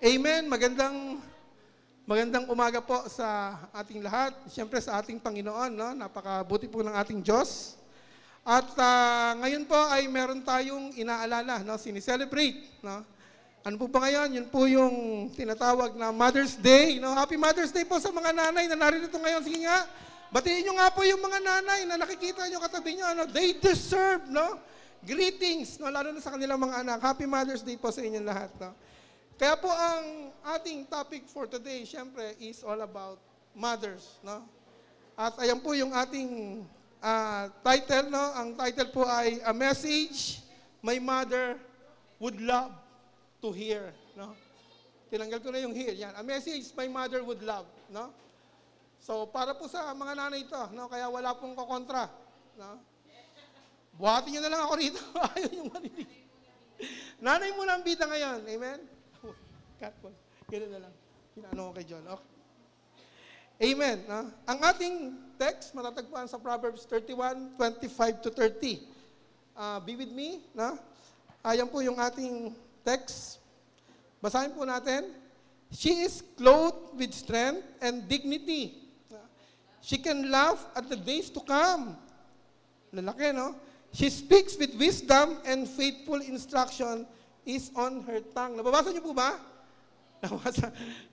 Amen. Magandang umaga po sa ating lahat. Siyempre sa ating Panginoon, no? Napakabuti po ng ating Diyos. At ngayon po ay meron tayong inaalala, no? Sinicelebrate, no? Ano po ba ngayon? Yun po yung tinatawag na Mother's Day, no? Happy Mother's Day po sa mga nanay na narito ngayon. Sige nga, batiin nyo nga po yung mga nanay na nakikita nyo katabi nyo. Ano? They deserve, no? Greetings, no? Lalo na sa kanilang mga anak. Happy Mother's Day po sa inyong lahat, no? Kaya po ang ating topic for today, syempre, is all about mothers, no? At ayan po yung ating title, no? Ang title po ay A Message My Mother Would Love to Hear, no? Tinanggal ko na yung hear, yan. A Message My Mother Would Love, no? So, para po sa mga nanay ito, no? Kaya wala pong kokontra, no? Buhatin nyo na lang ako rito. Ayaw yung marinig. Nanay muna ang bida ngayon, amen? Catball. Ganun na lang. Pinaano ko kay John. Okay. Amen. No? Ang ating text, matatagpuan sa Proverbs 31, 25 to 30. Be with me. No? Ayan po yung ating text. Basahin po natin. She is clothed with strength and dignity. She can laugh at the days to come. Lalaki, no? She speaks with wisdom and faithful instruction is on her tongue. Nababasa niyo po ba?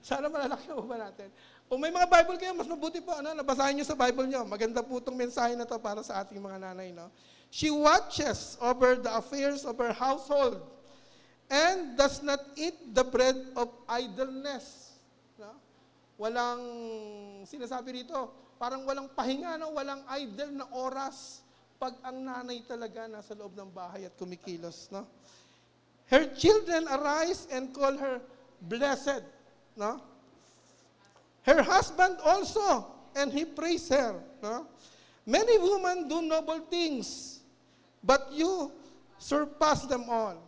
Sana malalaki po ba natin? Kung may mga Bible kayo, mas mabuti po, ano, nabasahin nyo sa Bible nyo. Maganda po itong mensahe na to para sa ating mga nanay. No? She watches over the affairs of her household and does not eat the bread of idleness. No? Walang, sinasabi rito, parang walang pahinga, no? Walang idle na oras pag ang nanay talaga nasa loob ng bahay at kumikilos. No? Her children arise and call her blessed, no? Her husband also, and he praise her, no? Many women do noble things, but you surpass them all.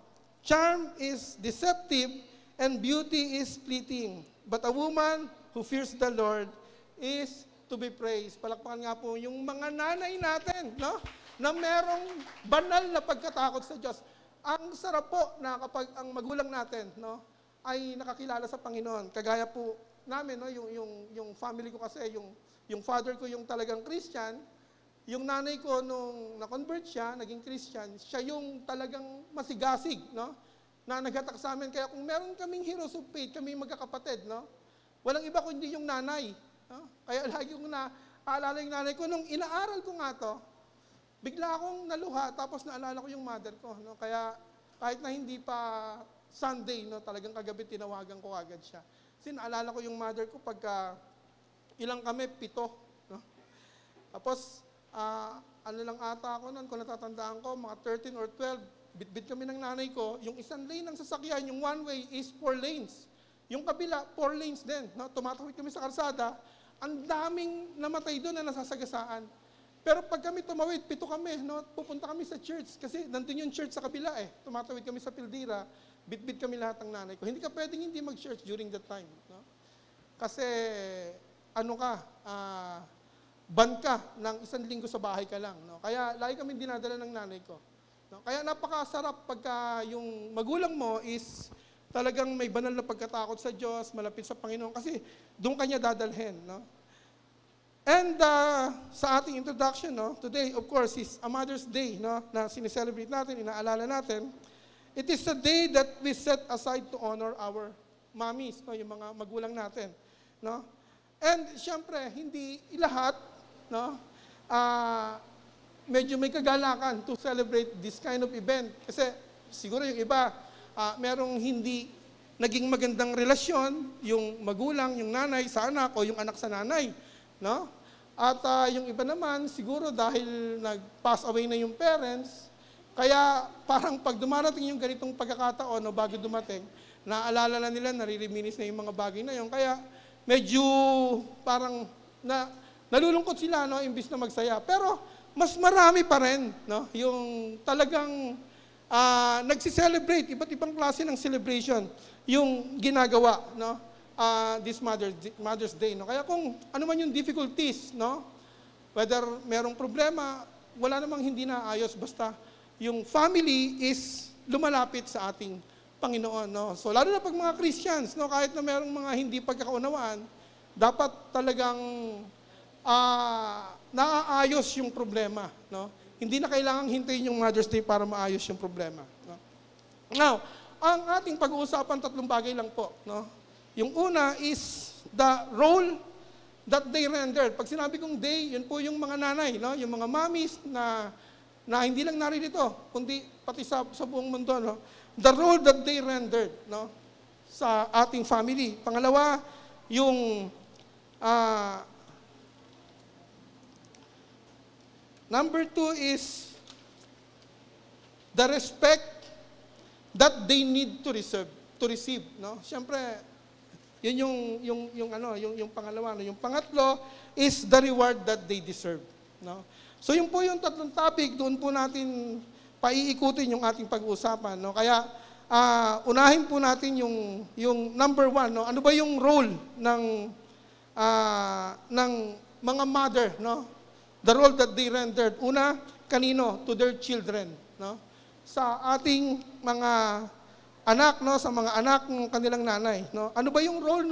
Charm is deceptive, and beauty is fleeting. But a woman who fears the Lord is to be praised. Palakpakan nga po yung mga nanay natin, no? Na merong banal na pagkatakot sa Diyos. Ang sarap po na kapag ang magulang natin, no? Ay nakakilala sa Panginoon. Kagaya po namin, no, yung family ko kasi, yung father ko yung talagang Christian, yung nanay ko nung na-convert siya, naging Christian, siya yung talagang masigasig, no, na naghatak sa amin. Kaya kung meron kaming heroes of faith, kami magkakapatid, no, walang iba kundi yung nanay. No? Kaya lagi kong naalala yung nanay ko, nung inaaral ko nga to, bigla akong naluha, tapos naalala ko yung mother ko. No? Kaya kahit na hindi pa Sunday, no, talagang kagabi tinawagan ko agad siya. Kasi naalala ko yung mother ko pagka ilang kami, 7. No? Tapos, ano lang ata ako nun, kung natatandaan ko, mga 13 or 12, bit-bit kami ng nanay ko, yung isang lane ng sasakyan, yung one way is 4 lanes. Yung kabila, 4 lanes din. No? Tumatawid kami sa kalsada, ang daming namatay doon na nasasagasaan. Pero pag kami tumawid, 7 kami, no? Pupunta kami sa church, kasi nandun yung church sa kabila eh. Tumatawid kami sa Pildira, bit-bit kami lahat ng nanay ko. Hindi ka pwedeng hindi mag-church during that time. No? Kasi, ano ka, ban ka ng 1 linggo sa bahay ka lang. No? Kaya, lagi kami dinadala ng nanay ko. No? Kaya, napakasarap pagka yung magulang mo is talagang may banal na pagkatakot sa Diyos, malapit sa Panginoon, kasi doon kanya dadalhin. No? And sa ating introduction, no, today, of course, is a Mother's Day, no, na sineselebrate natin, inaalala natin. It is a day that we set aside to honor our mommies, no, yung mga magulang natin, no? And siyempre, hindi lahat, no, medyo may kagalakan to celebrate this kind of event. Kasi siguro yung iba, merong hindi naging magandang relasyon, yung magulang, yung nanay sa anak o yung anak sa nanay, no? At yung iba naman, siguro dahil nag-pass away na yung parents, kaya parang pag dumarating yung ganitong pagkakataon o bago dumating, naaalala na nila, naririminis na yung mga bagay na yun. Kaya medyo parang nalulungkot sila, no, imbis na magsaya. Pero mas marami pa rin, no, yung talagang nagsiselebrate, iba't ibang klase ng celebration yung ginagawa, no, this Mother's Day. No? Kaya kung ano man yung difficulties, no, whether merong problema, wala namang hindi naayos, basta yung family is lumalapit sa ating Panginoon. No? So lalo na pag mga Christians, no, kahit na merong mga hindi pagkakaunawaan, dapat talagang naaayos yung problema. No? Hindi na kailangang hintayin yung Mother's Day para maayos yung problema. No? Now, ang ating pag-uusapan, 3 bagay lang po. No? Yung una is the role that they rendered. Pag sinabi kong they, yun po yung mga nanay, no? Yung mga mommies na hindi lang naririto, kundi pati sa buong mundo. No? The role that they rendered, no? Sa ating family. Pangalawa, yung number 2 is the respect that they need to receive, no? Siyempre, yun yung pangalawa, no? Yung pangatlo is the reward that they deserve, no? So yun po yung 3 topic, doon po natin paiikutin yung ating pag-uusapan, no? Kaya unahin po natin yung number 1, no? Ano ba yung role ng mga mother, no? The role that they rendered. Una, kanino? To their children, no? Sa ating mga anak, no, sa mga anak ng kanilang nanay, no. Ano ba yung role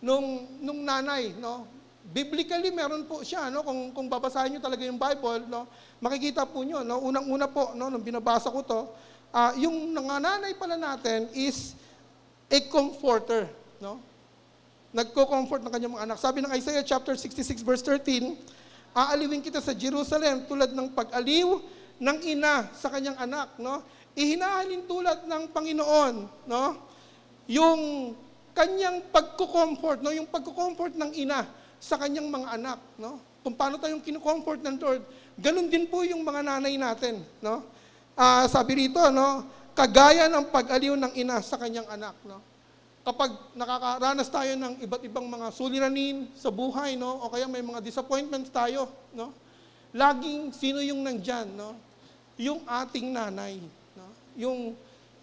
nung nanay, no? Biblically meron po siya, no, kung babasahin niyo talaga yung Bible, no, makikita po niyo, no, unang-una po, no, nung binabasa ko to, yung nanay pala natin is a comforter, no. Nagko-comfort ng kanyang mga anak. Sabi ng Isaiah chapter 66 verse 13, aaliwin kita sa Jerusalem tulad ng pag-aliw ng ina sa kanyang anak, no? Ihinahalin tulad ng Panginoon, no? Yung kanyang pagko-comfort, no? Yung pagko-comfort ng ina sa kanyang mga anak, no? Kung paano tayong kino-comfort ng Lord, ganun din po yung mga nanay natin, no? Sabi rito, no? Kagaya ng pag-aliw ng ina sa kanyang anak, no? Kapag nakakaranas tayo ng iba't ibang mga suliranin sa buhay, no? O kaya may mga disappointments tayo, no? Laging sino yung nandyan, no? Yung ating nanay, no?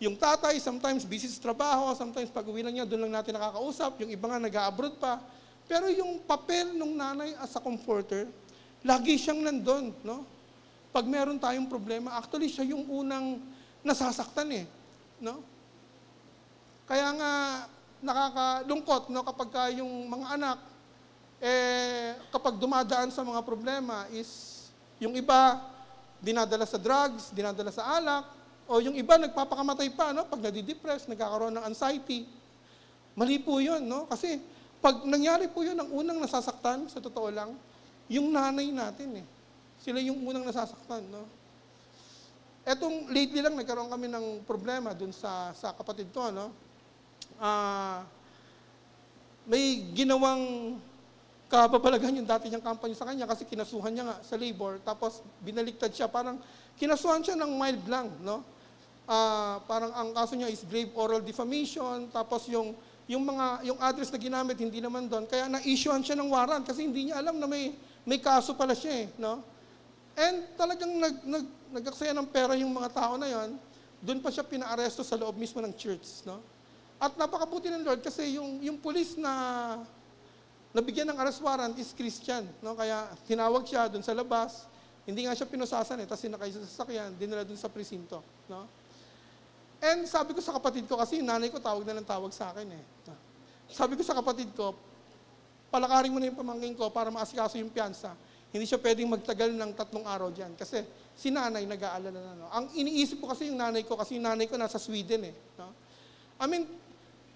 Yung tatay, sometimes busy sa trabaho, sometimes pag uwi na niya, doon lang natin nakakausap, yung iba nga nag-abroad pa. Pero yung papel ng nanay as a comforter, lagi siyang nandun, no? Pag meron tayong problema, actually siya yung unang nasasaktan eh, no? Kaya nga nakakalungkot, no, kapag yung mga anak kapag dumadaan sa mga problema is yung iba dinadala sa drugs, dinadala sa alak, o yung iba nagpapakamatay pa, no, pag nadidepress, nagkakaroon ng anxiety. Mali po 'yun, no? Kasi pag nangyari po 'yun, ang unang nasasaktan, sa totoo lang, yung nanay natin eh. Sila yung unang nasasaktan, no? Etong lately lang nagkaroon kami ng problema dun sa kapatid ko, no? May ginawang kapapalagan yung dati niyang company sa kanya kasi kinasuhan niya nga sa labor, tapos binaliktad siya, parang kinasuhan siya ng mild lang, no? Parang ang kaso niya is grave oral defamation, tapos yung address na ginamit hindi naman doon, kaya na-issuean siya ng warrant kasi hindi niya alam na may kaso pala siya, no? And talagang nagaksaya ng pera yung mga tao na yon, doon pa siya pinaaresto sa loob mismo ng church, no? At napakabuti ng Lord kasi yung pulis na nabigyan ng arrest warrant is Christian, no? Kaya tinawag siya doon sa labas, hindi nga siya pinusasan tapos sinakay sa sasakyan, dinala doon sa presinto, no? And sabi ko sa kapatid ko, kasi yung nanay ko tawag na ng tawag sa akin eh. Sabi ko sa kapatid ko, palakarin mo na yung pamangkin ko para maasikaso yung piyansa. Hindi siya pwedeng magtagal ng 3 araw dyan kasi si nanay nag-aalala na, no? Ang iniisip ko kasi yung nanay ko, kasi yung nanay ko nasa Sweden eh, no? I mean,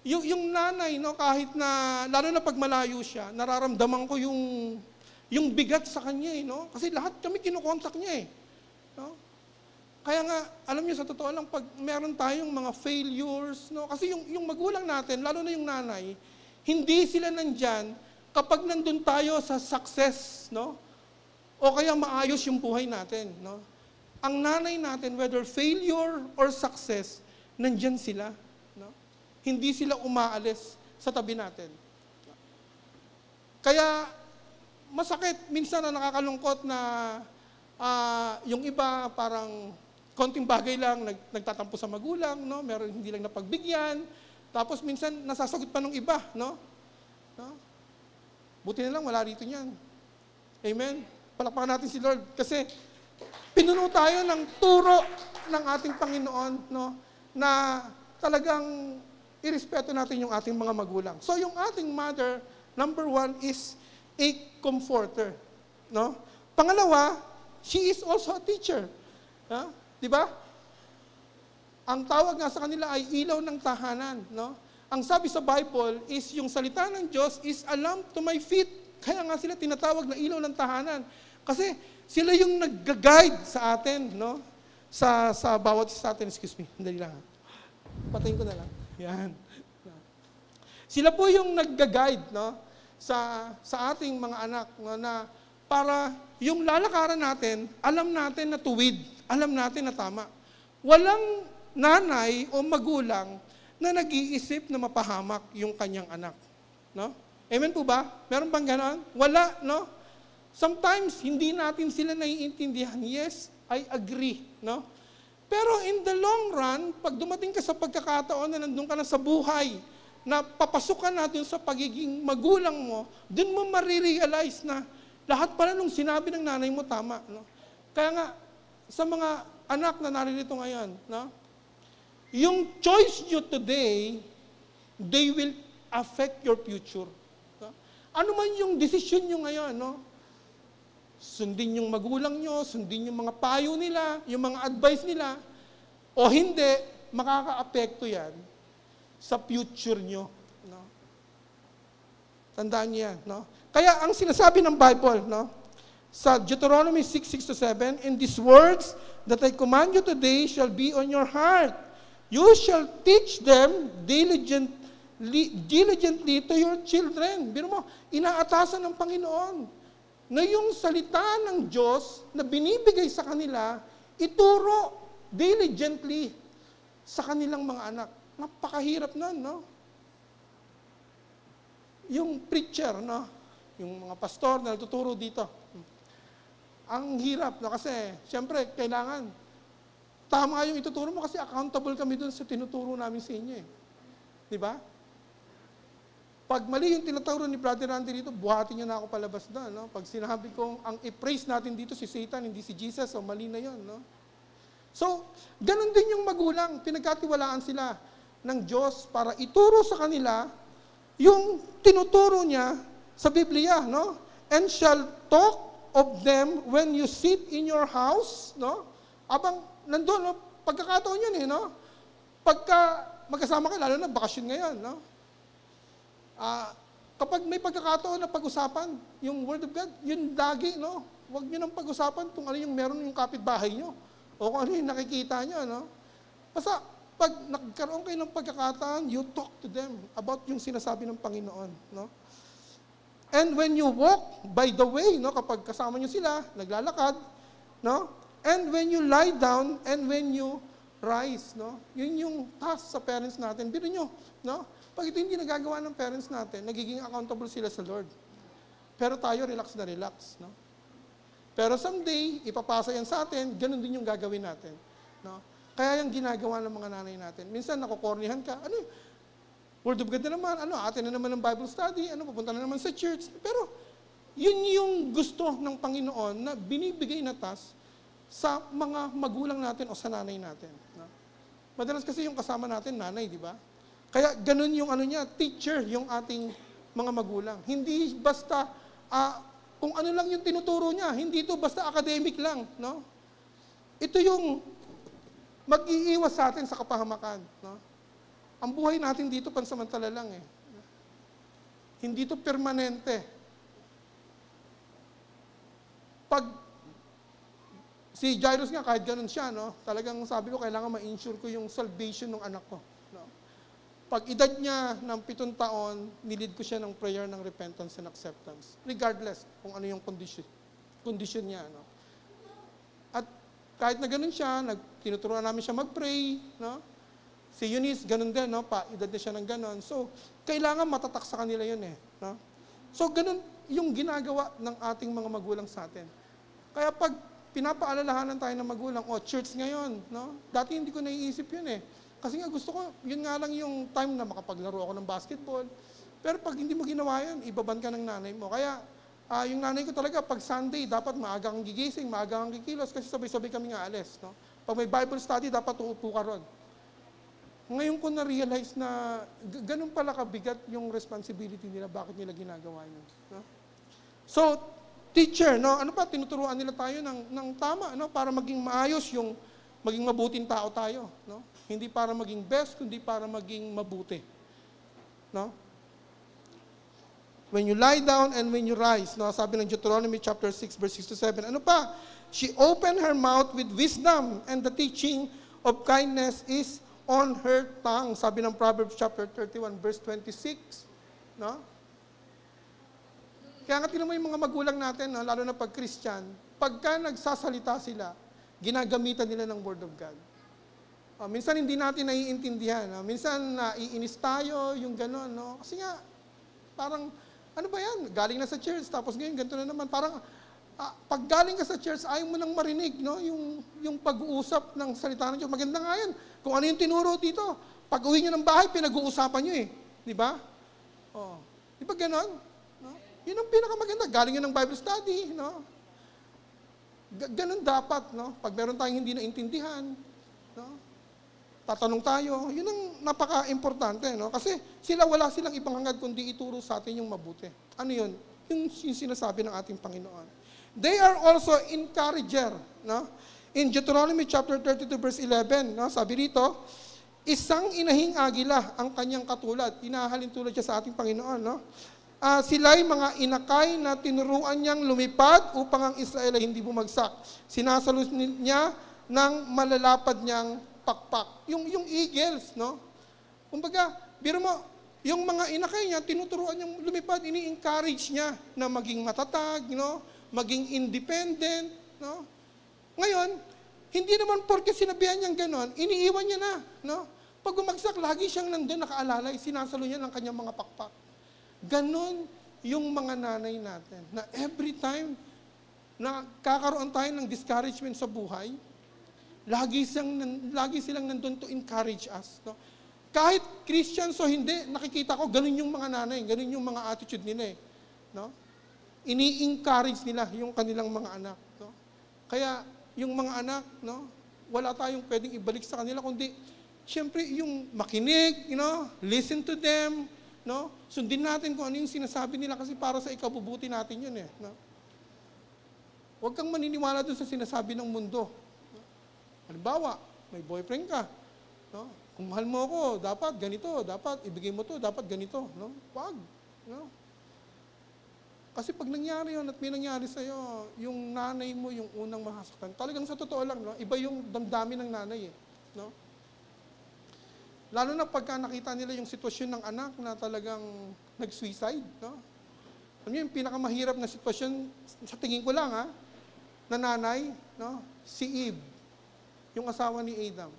yung nanay, no, kahit na, lalo na pag malayo siya, nararamdaman ko yung bigat sa kanya, eh, no? Kasi lahat kami kinukontak niya, eh. No? Kaya nga, alam niyo, sa totoo lang, pag meron tayong mga failures, no? Kasi yung magulang natin, lalo na yung nanay, hindi sila nandyan kapag nandun tayo sa success, no? O kaya maayos yung buhay natin, no? Ang nanay natin, whether failure or success, nandyan sila. Hindi sila umaalis sa tabi natin. Kaya masakit, minsan na nakakalungkot na yung iba parang konting bagay lang, nagtatampo sa magulang, no? Meron hindi lang napagbigyan, tapos minsan nasasagot pa ng iba, no? Buti na lang wala rito niyan. Amen? Palakpakan natin si Lord kasi pinuno tayo ng turo ng ating Panginoon, no? Na talagang irespeto natin yung ating mga magulang. So yung ating mother, number one is a comforter. No? Pangalawa, she is also a teacher. Di ba? Ang tawag nga sa kanila ay ilaw ng tahanan. No? Ang sabi sa Bible is yung salita ng Diyos is a lamp to my feet. Kaya nga sila tinatawag na ilaw ng tahanan. Kasi sila yung nag-guide sa atin, no? Sa bawat sa atin, excuse me, hindi lang. Patayin ko na lang. Yan. Sila po yung nag-guide, no? Sa ating mga anak, no? Na para yung lalakaran natin, alam natin na tuwid, alam natin na tama. Walang nanay o magulang na nag-iisip na mapahamak yung kanyang anak, no? Amen po ba? Meron bang ganon? Wala, no? Sometimes, hindi natin sila naiintindihan. Yes, I agree, no? Pero in the long run, pag dumating ka sa pagkakataon na nandun ka na sa buhay, na papasukan natin sa pagiging magulang mo, dun mo marirealize na lahat pala nung sinabi ng nanay mo tama, no? Kaya nga, sa mga anak na naririto ngayon, no? Yung choice nyo today, they will affect your future. Ano man yung desisyon nyo ngayon, no? Sundin yung magulang nyo, sundin yung mga payo nila, yung mga advice nila, o hindi, makaka-apekto yan sa future nyo. No? Tandaan niyo yan. No? Kaya ang sinasabi ng Bible, no? Sa Deuteronomy 6:6-7, "And these words that I command you today shall be on your heart. You shall teach them diligently to your children." Biro mo, inaatasan ng Panginoon na yung salita ng Diyos na binibigay sa kanila, ituro diligently sa kanilang mga anak. Napakahirap nun, no? Yung preacher, no? Yung mga pastor na nagtuturo dito. Ang hirap, no? Kasi, siyempre, kailangan, tama yung ituturo mo kasi accountable kami dun sa tinuturo namin sa inyo, eh. Di ba? Pag mali yung tinaturo ni Brother Randy dito, buhatin niya na ako palabas doon. No? Pag sinabi kong ang i-praise natin dito si Satan, hindi si Jesus, so mali na yun. No? So, ganun din yung magulang. Pinagkatiwalaan sila ng Diyos para ituro sa kanila yung tinuturo niya sa Biblia. No? "And shall talk of them when you sit in your house." No? Abang nandun, no? Pagkakataon yun, eh. No? Pagka magkasama ka, lalo na bakasyon ngayon. No? Kapag may pagkakataon na pag-usapan yung Word of God, yun lagi, no? Huwag nyo nang pag-usapan kung ano yung meron yung kapitbahay nyo o kung ano yung nakikita nyo, no? Basta, pag nagkaroon kayo ng pagkakataon, you talk to them about yung sinasabi ng Panginoon, no? And when you walk by the way, no? Kapag kasama nyo sila, naglalakad, no? And when you lie down and when you rise, no? Yun yung task sa parents natin. Biro nyo, no? Pag ito hindi nagagawa ng parents natin, nagiging accountable sila sa Lord. Pero tayo, relax na relax. No? Pero someday, ipapasa yan sa atin, ganun din yung gagawin natin. No? Kaya yung ginagawa ng mga nanay natin. Minsan, nakukornihan ka. Ano Word of God na naman. Atin na naman ng Bible study. Pupunta na naman sa church. Pero, yun yung gusto ng Panginoon na binibigay na task sa mga magulang natin o sa nanay natin. No? Madalas kasi yung kasama natin, nanay, di ba? Kaya ganun yung teacher yung ating mga magulang. Hindi basta, kung ano lang yung tinuturo niya, hindi ito basta academic lang, no? Ito yung mag-iiwas sa atin sa kapahamakan, no? Ang buhay natin dito pansamantala lang, eh. Hindi ito permanente. Pag si Jairus nga, kahit ganun siya, no? Talagang sabi ko, kailangan ma-insure ko yung salvation ng anak ko. Pag edad niya ng 7 taon, nilid ko siya ng prayer ng repentance and acceptance. Regardless kung ano yung condition niya. No? At kahit na ganun siya, tinuturuan namin siya mag-pray. No? Si Eunice, ganun din, no? Edad na siya ng ganun. So, kailangan matatak sa kanila yun, eh. No? So, ganun yung ginagawa ng ating mga magulang sa atin. Kaya pag pinapaalalahanan tayo ng magulang, church ngayon, no? Dati hindi ko naiisip yun, eh. Kasi nga gusto ko, yun nga lang yung time na makapaglaro ako ng basketball. Pero pag hindi mo ginawa yun, ibaban ka ng nanay mo. Kaya yung nanay ko talaga, pag Sunday, dapat maaga kang gigising, maaga kang kikilos, kasi sabay-sabay kami nga alis. No? Pag may Bible study, dapat uupo ka ron. Ngayon ko na-realize na ganun pala kabigat yung responsibility nila, bakit nila ginagawa yun. No? So, teacher, no, ano pa, tinuturuan nila tayo ng tama, no, para maging maayos yung maging mabuting tao tayo. No? Hindi para maging best, kundi para maging mabuti. No? When you lie down and when you rise, no, sabi ng Deuteronomy chapter 6, verse 6 to 7, ano pa? She opened her mouth with wisdom, and the teaching of kindness is on her tongue. Sabi ng Proverbs chapter 31, verse 26. No? Kaya nga tinan mo yung mga magulang natin, no, lalo na pag Christian, pagka nagsasalita sila, ginagamitan nila ng Word of God. Minsan hindi natin naiintindihan. Minsan naiinis tayo, yung gano'n. No? Kasi nga, parang, ano ba yan? Galing na sa church, tapos ngayon, ganito na naman. Parang, pag galing ka sa church, ayaw mo nang marinig, no? Yung pag-uusap ng salita ng Diyos. Maganda nga yan. Kung ano yung tinuro dito, pag uwi nyo ng bahay, pinag-uusapan nyo eh. Di ba? Di ba ganon? No? Yun ang pinakamaganda. Galing nyo ng Bible study, no? Ganon dapat, no? Pag meron tayong hindi naintindihan, no? Tatanong tayo, yun ang napaka-importante, no? Kasi wala silang ibang hangad kundi ituro sa atin yung mabuti. Ano yun? Yung sinasabi ng ating Panginoon. They are also encourager, no? In Deuteronomy chapter 32 verse 11, no? Sabi rito, isang inahing agila ang kanyang katulad. Inahalin tulad siya sa ating Panginoon, no? Sila'y mga inakay na tinuruan niyang lumipad upang ang Israel ay hindi bumagsak. Sinasalus niya ng malalapad niyang pakpak. Yung eagles, no? Kumbaga, biro mo, yung mga inakay niya, tinuturuan niyang lumipad, ini-encourage niya na maging matatag, no? Maging independent, no? Ngayon, hindi naman porke sinabihan niyang ganon, iniiwan niya na, no? Pag umagsak, lagi siyang nandun nakaalalay, sinasalo niya ng kanyang mga pakpak. Ganon yung mga nanay natin, na every time na kakaroon tayo ng discouragement sa buhay, lagi silang nandun to encourage us, no? Kahit Christians o hindi, nakikita ko, ganun yung mga nanay, ganun yung mga attitude nila eh, no? Ini-encourage nila yung kanilang mga anak, no? Kaya yung mga anak, no, wala tayong pwedeng ibalik sa kanila kundi siyempre yung makinig, listen to them, no? Sundin natin kung ano yung sinasabi nila kasi para sa ikabubuti natin yun eh, no? Huwag kang maniniwala dun sa sinasabi ng mundo. Halimbawa, may boyfriend ka, no? Kung mahal mo ako, dapat ganito, dapat ibigay mo to, dapat ganito, no? Wag, no? Kasi pag nangyari yun at may nangyari sa'yo, yung nanay mo yung unang masasaktan. Talagang sa totoo lang, no? Iba yung damdamin ng nanay eh, no? Lalo na pagka nakita nila yung sitwasyon ng anak na talagang nag-suicide, no? Alam niyo, yung pinakamahirap na sitwasyon, sa tingin ko lang na nanay, no? Si Eve, yung asawa ni Adam,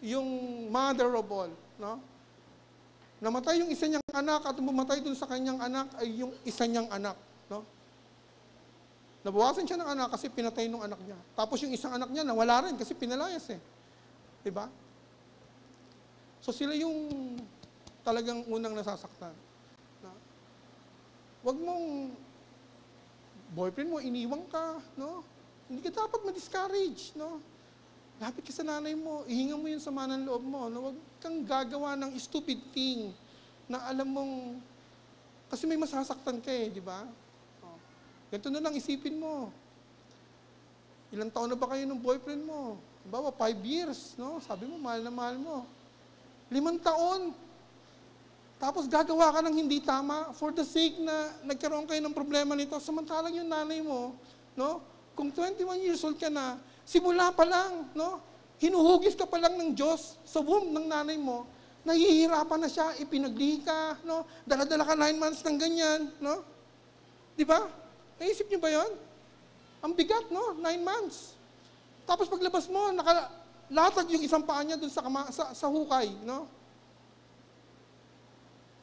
yung mother of all, no? Namatay yung isa niyang anak at bumatay dun sa kanyang anak ay yung isa niyang anak, no? Nabawasan siya ng anak kasi pinatay nung anak niya. Tapos yung isang anak niya nawala rin kasi pinalayas eh. 'Di ba? So sila yung talagang unang nasasaktan. No? Wag mong boyfriend mo iniwan ka, no? Hindi ka dapat ma-discourage, no? Lapit ka sa nanay mo, ihinga mo yung sama ng loob mo. No? Huwag kang gagawa ng stupid thing na alam mong, kasi may masasaktan ka eh, di ba? Ganito na lang isipin mo. Ilang taon na ba kayo ng boyfriend mo? Bawa, 5 years, no? Sabi mo, mahal na mahal mo. 5 taon. Tapos gagawa ka ng hindi tama for the sake na nagkaroon kayo ng problema nito. Samantalang yung nanay mo, no? Kung 21 years old ka na, simula pa lang, no? Hinuhugis ka pa lang ng Diyos sa womb ng nanay mo, nahihirapan na siya, ipinaglihi ka, no? Dala-dala ka 9 months ng ganyan, no? Di ba? Naisip niyo ba yon? Ang bigat, no? 9 months. Tapos paglabas mo, nakalatag yung isang paa niya dun sa hukay, no?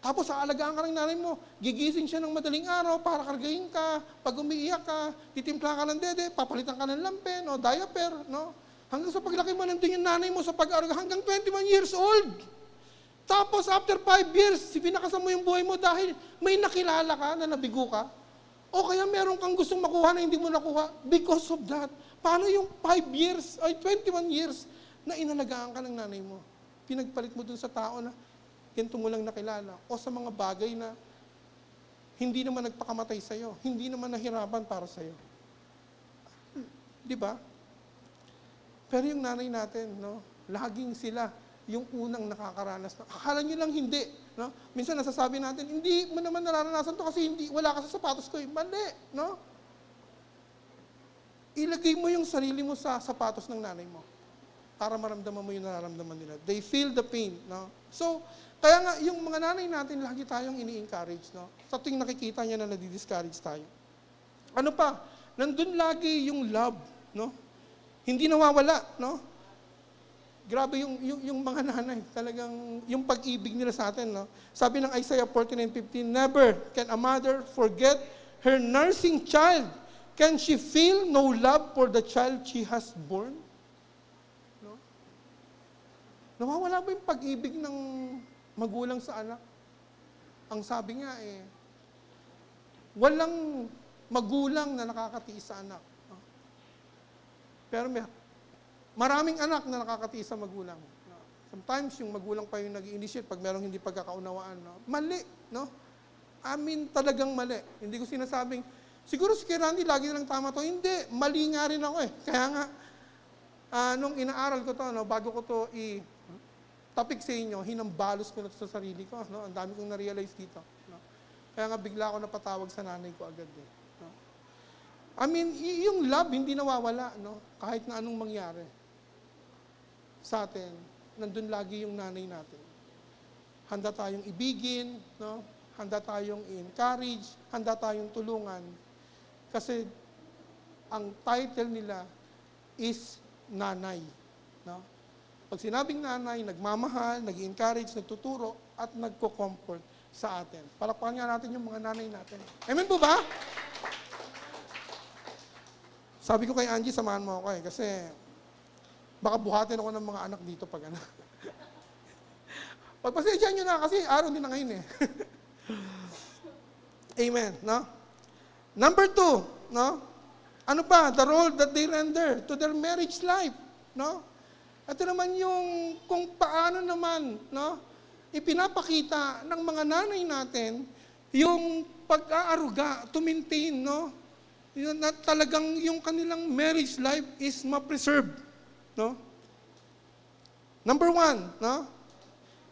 Tapos aalagaan ka ng nanay mo, gigising siya ng madaling araw para kargahin ka, pag umiiyak ka, titimpla ka ng dede, papalitan ka ng lampe, no, diaper, no? Hanggang sa paglaki mo, nandun yung nanay mo sa pag-aaruga, hanggang 21 years old. Tapos after 5 years, pinakasan mo yung buhay mo dahil may nakilala ka na nabigo ka, o kaya meron kang gustong makuha na hindi mo nakuha because of that. Paano yung 5 years, ay 21 years na inalagaan ka ng nanay mo? pinagpalit mo dun sa tao na ganito mo lang nakilala. O sa mga bagay na hindi naman nagpakamatay sa'yo, hindi naman nahirapan para sa'yo. Di ba? Pero yung nanay natin, no, laging sila yung unang nakakaranas. Akala nyo lang hindi. No? Minsan nasasabi natin, hindi mo naman nararanasan to kasi wala ka sa sapatos ko. Mali. No? Ilagay mo yung sarili mo sa sapatos ng nanay mo para maramdaman mo yung nararamdaman nila. They feel the pain. No? So, kaya nga, yung mga nanay natin, lagi tayong ini-encourage. No? Sa tuwing nakikita niya na nadi-discourage tayo. Ano pa? Nandun lagi yung love. No? Hindi nawawala. No? Grabe yung mga nanay, talagang yung pag-ibig nila sa atin. No? Sabi ng Isaiah 49:15, never can a mother forget her nursing child. Can she feel no love for the child she has born? No? Nawawala ba yung pag-ibig ng magulang sa anak? Ang sabi nga walang magulang na nakakatiis sa anak. No? Pero maraming anak na nakakatiis sa magulang. No? Sometimes yung magulang pa yung nag-i-initiate pag merong hindi pagkakaunawaan. No? Mali. No? Talagang mali. Hindi ko sinasabing, siguro si Randy lagi lang tama to. Hindi. Mali nga rin ako Kaya nga, nung inaaral ko to, no, bago ko to topic sa inyo, hinambalos ko na to sa sarili ko. No? Ang dami kong na-realize dito. No? Kaya nga bigla ako napatawag sa nanay ko agad. No? Yung love hindi nawawala. No? Kahit na anong mangyari sa atin, nandun lagi yung nanay natin. Handa tayong ibigin, no? Handa tayong i-encourage, handa tayong tulungan. Kasi ang title nila is nanay. No? Pag sinabing nanay, nagmamahal, nag-encourage, nagtuturo, at nagko-comfort sa atin. Palakpakan nga natin yung mga nanay natin. Amen po ba? Sabi ko kay Angie, samahan mo ako kasi baka buhatin ako ng mga anak dito pag Pagpasensyahan nyo na kasi araw din na ngayon Amen. No? Number 2, no? Ano pa? The role that they render to their marriage life. No? Ito naman yung kung paano naman, no? Ipinapakita ng mga nanay natin yung pag-aaruga, to maintain, no? Yun, na talagang yung kanilang marriage life is ma-preserve. No? Number 1, no?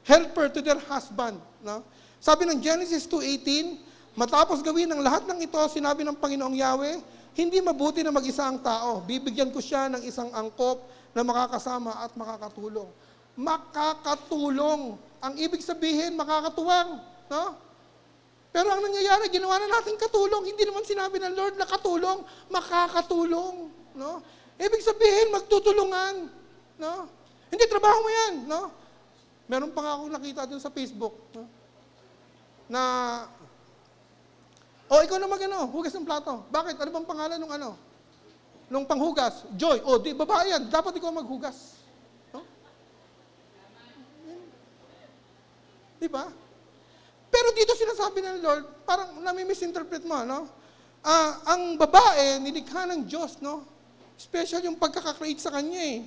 Helper to their husband. No? Sabi ng Genesis 2:18, matapos gawin ang lahat ng ito, sinabi ng Panginoong Yahweh, hindi mabuti na mag-isa ang tao. Bibigyan ko siya ng isang angkop na makakasama at makakatulong. Makakatulong. Ang ibig sabihin, makakatuwang. No? Pero ang nangyayari, ginawa na natin katulong. Hindi naman sinabi ng Lord na katulong, makakatulong. No? Ibig sabihin, magtutulungan. No? Hindi, trabaho mo yan. No? Meron pa nga akong nakita dun sa Facebook. No? Na, ikaw na hugas ng plato. Bakit? Ano bang pangalan ng nung panghugas? Joy. Di, babae yan. Dapat ikaw maghugas. No? Di ba? Pero dito sinasabi ng Lord, parang nami-misinterpret mo, no? Ang babae, nilikha ng Diyos, no? Special yung pagkakakreate sa kanya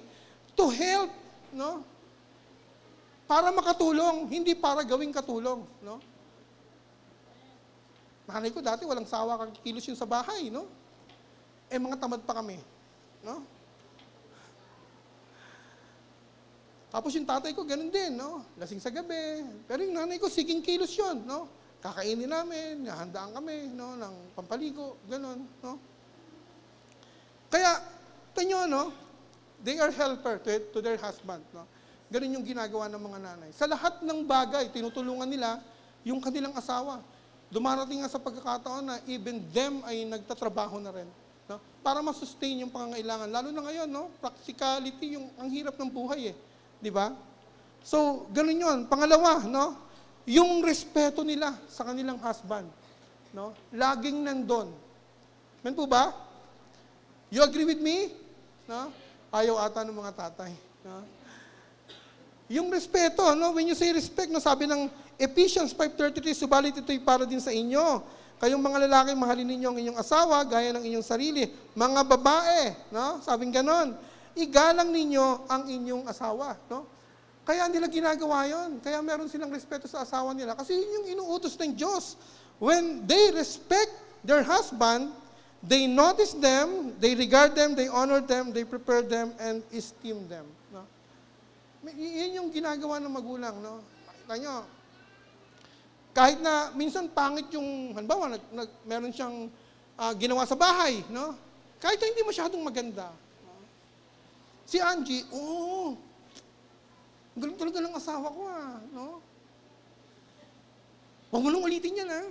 to help, no? Para makatulong, hindi para gawing katulong, no? Nanay ko dati walang sawa kakikilos yun sa bahay, no? Mga tamad pa kami, no? Tapos yung tatay ko, ganun din, no? Lasing sa gabi. Pero yung nanay ko, siging kilos yun, no? Kakainin namin, nahandaan kami, no? Ng pampaligo, ganun, no? Kaya, tanyo, no? They are helper to their husband, no? Ganun yung ginagawa ng mga nanay. Sa lahat ng bagay, tinutulungan nila yung kanilang asawa. Dumarating nga sa pagkakataon na even them ay nagtatrabaho na rin, no? Para masustain yung pangangailangan. Lalo na ngayon, no? Practicality, ang hirap ng buhay, Di ba? So, ganun yun. Pangalawa, no? Yung respeto nila sa kanilang husband, no? Laging nandun. Men po ba? You agree with me? No? Ayaw ata ng mga tatay. No? Yung respeto, no? When you say respect, no? Sabi ng Ephesians 5:33, subalit ito'y para din sa inyo. Kayong mga lalaki, mahalin ninyo ang inyong asawa, gaya ng inyong sarili. Mga babae, no? Sabing ganon. Igalang ninyo ang inyong asawa, no? Kaya nila ginagawa yon. Kaya meron silang respeto sa asawa nila. Kasi yun yung inuutos ng Diyos. When they respect their husband, they notice them, they regard them, they honor them, they prepare them, and esteem them. No? Yun yung ginagawa ng magulang. No? Makita nyo, kahit na minsan pangit yung, halimbawa, meron siyang ginawa sa bahay. No? Kahit na hindi masyadong maganda. No? Si Angie, galing talaga ng asawa ko no? Huwag mo nang ulitin yan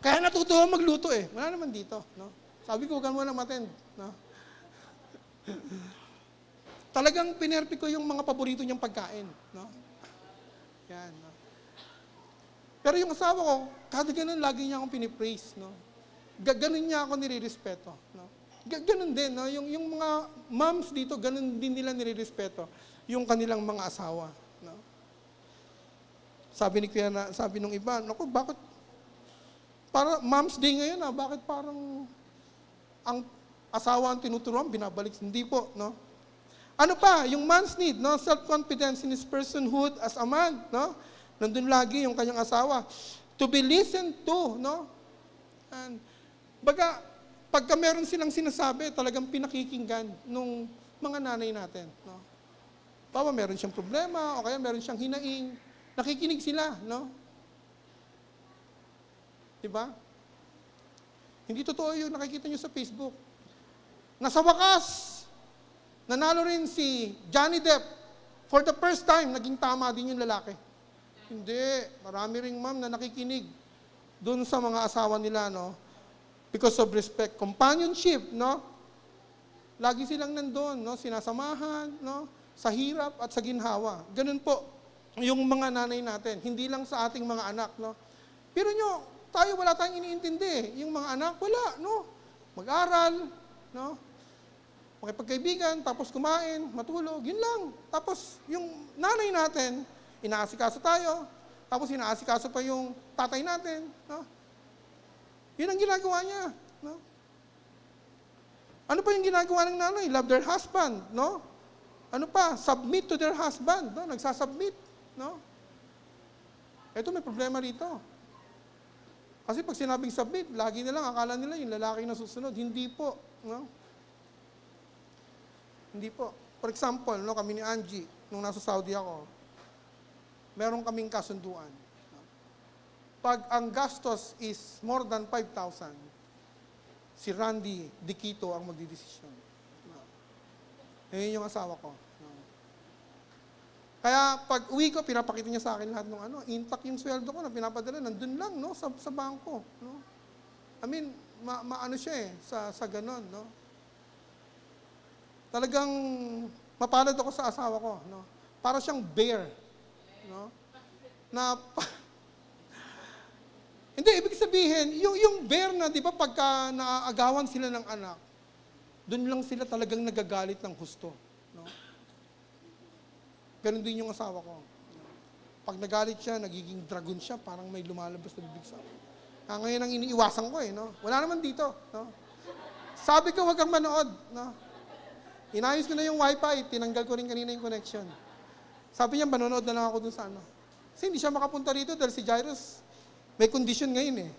Kaya natutuwa magluto Wala naman dito, no? Sabi ko, huwag mo nang attend, no? Talagang pinerpi ko yung mga paborito niyang pagkain, no? Yan, no? Pero yung asawa ko, kada ganun, lagi niya akong pinipraise, no? Ganun niya ako nirirespeto, no? Ganun din, no? Yung mga moms dito, ganun din nila nirirespeto yung kanilang mga asawa, no? Sabi ni Kuya sabi nung iba, naku, bakit para Mom's Day ngayon bakit parang ang asawa ang tinuturuan, binabalik? Hindi po, no? Ano pa, yung man's need, no? Self-confidence in his personhood as a man, no? Nandun lagi yung kanyang asawa. To be listened to, no? And, pagka meron silang sinasabi, talagang pinakikinggan nung mga nanay natin, no? Pawa, meron siyang problema, o kaya meron siyang hinaing, nakikinig sila, no? Diba? Hindi totoo yung nakikita nyo sa Facebook. Nasa wakas, nanalo rin si Johnny Depp. For the first time, naging tama din yung lalaki. Hindi. Marami ring ma'am na nakikinig dun sa mga asawa nila, no? Because of respect. Companionship, no? Lagi silang nandun, no? Sinasamahan, no? Sa hirap at sa ginhawa. Ganun po yung mga nanay natin. Hindi lang sa ating mga anak, no? Pero nyo, tayo wala tayong iniintindi. Yung mga anak, wala, no? Mag-aral, no? Makipagkaibigan, tapos kumain, matulog, yun lang. Tapos yung nanay natin, inaasikaso tayo, tapos inaasikaso pa yung tatay natin, no? Yun ang ginagawa niya, no? Ano pa yung ginagawa ng nanay? Love their husband, no? Ano pa? Submit to their husband, no? Nagsasubmit, no? Ito may problema rito. Kasi pag sinabing submit, lagi nilang akala nila yung lalaki na susunod. Hindi po, no? Hindi po. For example, no, kami ni Angie, nung nasa Saudi ako, meron kaming kasunduan. Pag ang gastos is more than 5,000, si Randy Diquito ang magdidesisyon. Ngayon yung asawa ko. Kaya pag uwi ko, pinapakita niya sa akin lahat ng intact yung sweldo ko na pinapadala, nandun lang, no, sa bangko, no. I mean, maano siya sa ganon, no. Talagang mapalad ako sa asawa ko, no. Para siyang bear, no. Na hindi, ibig sabihin, yung bear na, di ba, pagka naaagawan sila ng anak, doon lang sila talagang nagagalit ng husto, no. Ganon din yung asawa ko. Pag nagalit siya, nagiging dragon siya, parang may lumalabas na bibig sa akin. Ngayon ang iniiwasan ko no? Wala naman dito, no? Sabi ko, wag kang manood, no? Inayos ko na yung wifi, tinanggal ko rin kanina yung connection. Sabi niya, manonood na lang ako dun sa Kasi hindi siya makapunta rito dahil si Jairus, may condition ngayon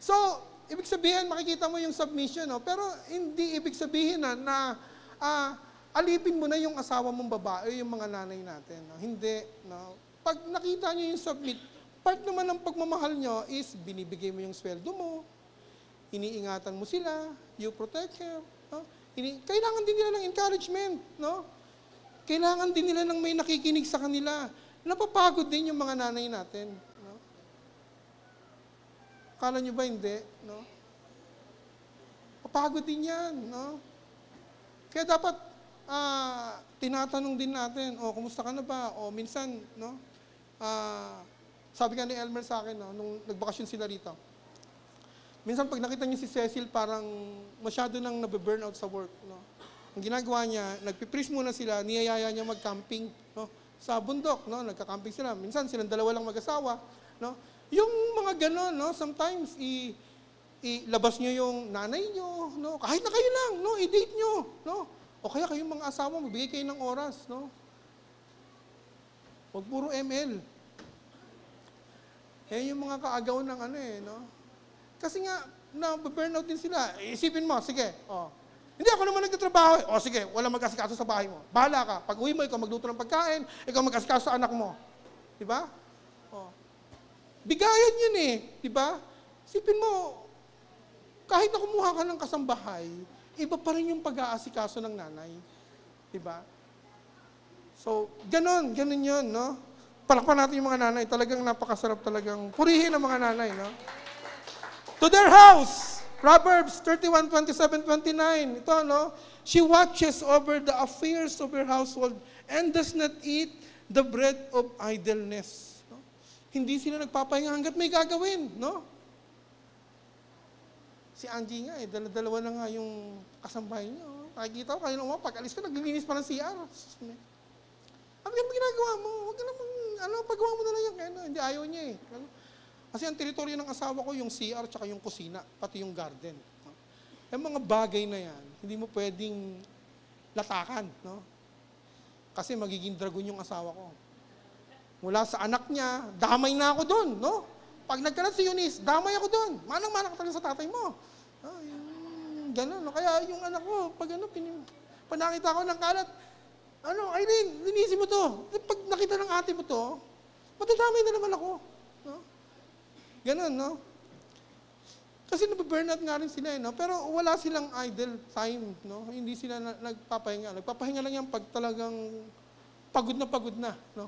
So, ibig sabihin, makikita mo yung submission, no? Pero hindi ibig sabihin na alipin mo na yung asawa mong babae, yung mga nanay natin. No? Hindi. No? Pag nakita nyo yung submit, part naman ng pagmamahal nyo is binibigay mo yung sweldo mo, iniingatan mo sila, you protect her. No? Kailangan din nila ng encouragement. No? Kailangan din nila ng may nakikinig sa kanila. Napapagod din yung mga nanay natin. No? Akala nyo ba hindi? No? Papagod din yan. No? Kaya dapat tinatanong din natin, kumusta ka na ba? O minsan, no? Sabi nga ni Elmer sa akin, no, nung nagbakasyon sila rito. Minsan pag nakita niya si Cecil, parang masyado nang nabe-burnout sa work, no? Ang ginagawa niya, nagpipris muna sila, niyayaya niya mag-camping, no? Sa bundok, no? Nagka-camping sila. Minsan silang dalawa lang mag-asawa, no? Yung mga ganon, no? Sometimes ilabas nyo yung nanay nyo, no? Kahit na kayo lang, no? I-date nyo, no? O kaya kayong mga asawa, magbigay kayo ng oras, no? Huwag puro ML. Yung mga kaagaw ng no? Kasi nga, na-burnout din sila. Isipin mo, sige, hindi ako naman nagtatrabaho. Sige, wala mag-asikaso sa bahay mo. Bahala ka. Pag uwi mo, ikaw magluto ng pagkain, ikaw mag-asikaso sa anak mo. Diba? Bigayan yun diba? Isipin mo, kahit na kumuha ka ng kasambahay, iba pa rin yung pag-aasikaso ng nanay. Diba? So, ganun yun, no? Palakpan natin yung mga nanay. Talagang napakasarap talagang purihin ang mga nanay, no? To their house! Proverbs 31, 27, 29. Ito, no? She watches over the affairs of her household and does not eat the bread of idleness. No? Hindi sila nagpapahinga hanggat may gagawin, no? Si Angie nga, dalawa na nga yung kasambahay niya. Nakikita ko, kanina pag-alis ko, naglilinis pa ng CR. Ano yung ginagawa mo? Huwag ka namang, pagawa mo na lang yung hindi, ayaw niya Kasi ang teritoryo ng asawa ko, yung CR, tsaka yung kusina, pati yung garden. Yung mga bagay na yan, hindi mo pwedeng latakan, no? Kasi magiging dragon yung asawa ko. Mula sa anak niya, damay na ako doon, no? Pag nagkalat si Eunice, damay ako doon. Manang-manang ka talaga sa tatay mo. Ganun, no? Kaya yung anak ko, pag nakita ko ng kalat, Irene, linisin mo to. Pag nakita ng ate mo to, matadamay na naman ako. No? Ganun, no? Kasi nababurnout nga rin sila, no? Pero wala silang idle time, no? Hindi sila nagpapahinga. Nagpapahinga lang yan pag talagang pagod na, no?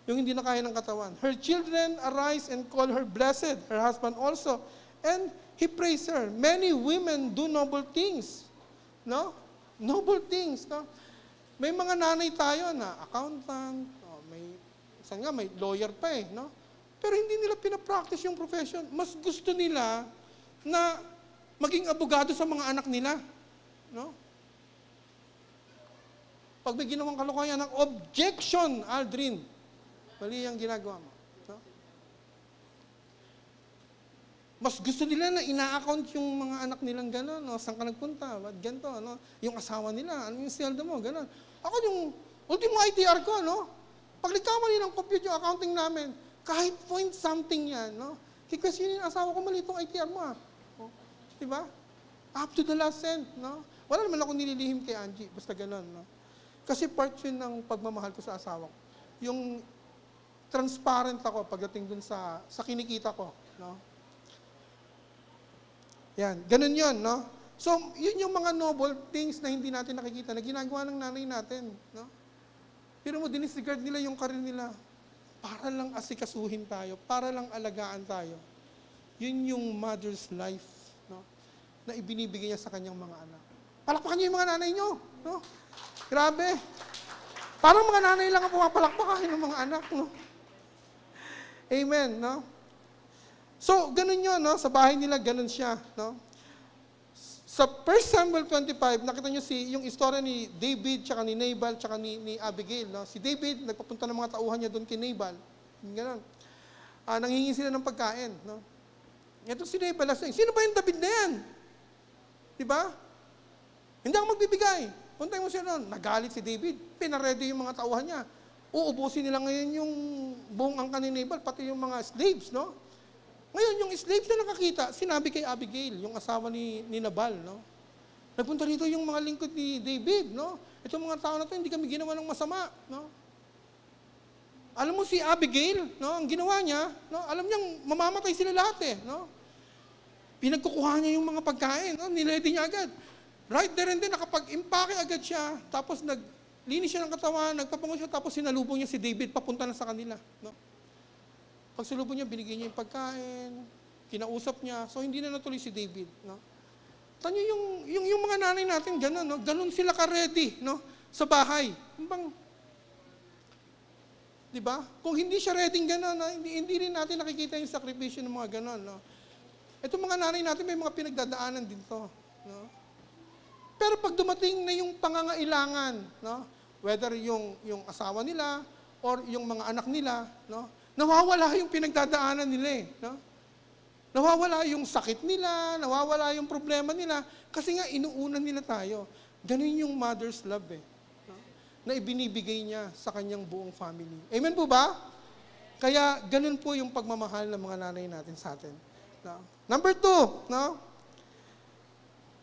Yung hindi na kaya ng katawan. Her children arise and call her blessed, her husband also, and he praise her. Many women do noble things, no? Noble things, no? May mga nanay tayo na accountant, may lawyer pa no? Pero hindi nila pinapractice yung profession. Mas gusto nila na maging abogado sa mga anak nila. No? Pag may ginawang kalokohan ng objection, Aldrin, mali ang ginagawa mo. No? Mas gusto nila na ina-account yung mga anak nilang gano'n. No? Saan ka nagpunta? Ba't ganito? No? Yung asawa nila, ano yung sweldo mo? Gano'n. Ako yung ultimo ITR ko, no? Pag nagkamali ng compute yung accounting namin, kahit point something yan, no? Kikwestiyonin yung asawa ko, mali itong ITR mo, Diba? Up to the last cent, no? Wala naman ako nililihim kay Angie, basta gano'n, no? Kasi part yun ng pagmamahal ko sa asawa ko. Yung transparent ako pagdating dun sa kinikita ko, no? Yan, ganun yun, no? So, yun yung mga noble things na hindi natin nakikita, na ginagawa ng nanay natin, no? Pero mo, dinisregard nila yung karir nila. Para lang asikasuhin tayo, para lang alagaan tayo. Yun yung mother's life, no? Na ibinibigay niya sa kanyang mga anak. Palakpakan niyo yung mga nanay niyo, no? Grabe. Parang mga nanay lang ang pumapalakpakan ng mga anak, no? Amen, no? So, ganun yun, no? Sa bahay nila, ganun siya, no? Sa 1 Samuel 25, nakita niyo yung istorya ni David, tsaka ni Nabal, tsaka ni Abigail. No? Si David, nagpapunta ng mga tauhan niya doon kay Nabal. Ganun. Nanghingi sila ng pagkain. No? Ito si Nabal, sino ba yung David na yan? Diba? Hindi ako magbibigay. Puntay mo siya noon. Nagalit si David. Pinaredy yung mga tauhan niya. Uubusin nila ngayon yung buong angkan ni Nabal, pati yung mga slaves, no? Ngayon, yung slaves na nakakita, sinabi kay Abigail, yung asawa ni Nabal, no? Nagpunta rito yung mga lingkod ni David, no? Itong mga tao na to, hindi kami ginawa ng masama, no? Alam mo si Abigail, no? Ang ginawa niya, no? Alam niyang mamamatay sila lahat, no? Pinagkukuha niya yung mga pagkain, no? Nilady niya agad. Right there and then, nakapag-impake agad siya, tapos naglinis siya ng katawan, nagpapango siya, tapos sinalubong niya si David, papunta na sa kanila, no? Pagsalubong niya, binigyan niya yung pagkain, kinausap niya, so hindi na natuloy si David, no? Tanyo yung mga nanay natin, gano'n, no? Gano'n sila ka-ready, no? Sa bahay. Diba? Kung hindi siya ready gano'n, no? Hindi rin natin nakikita yung sakripisyo ng mga gano'n, no? Itong mga nanay natin, may mga pinagdadaanan din to, no? Pero pag dumating na yung pangangailangan, no? Whether yung asawa nila, or yung mga anak nila, no? Nawawala yung pinagdadaanan nila, no? Nawawala yung sakit nila, nawawala yung problema nila, kasi nga inuunan nila tayo. Ganun yung mother's love no? Na ibinibigay niya sa kanyang buong family. Amen po ba? Kaya ganun po yung pagmamahal ng mga nanay natin sa atin. No? Number 2, no?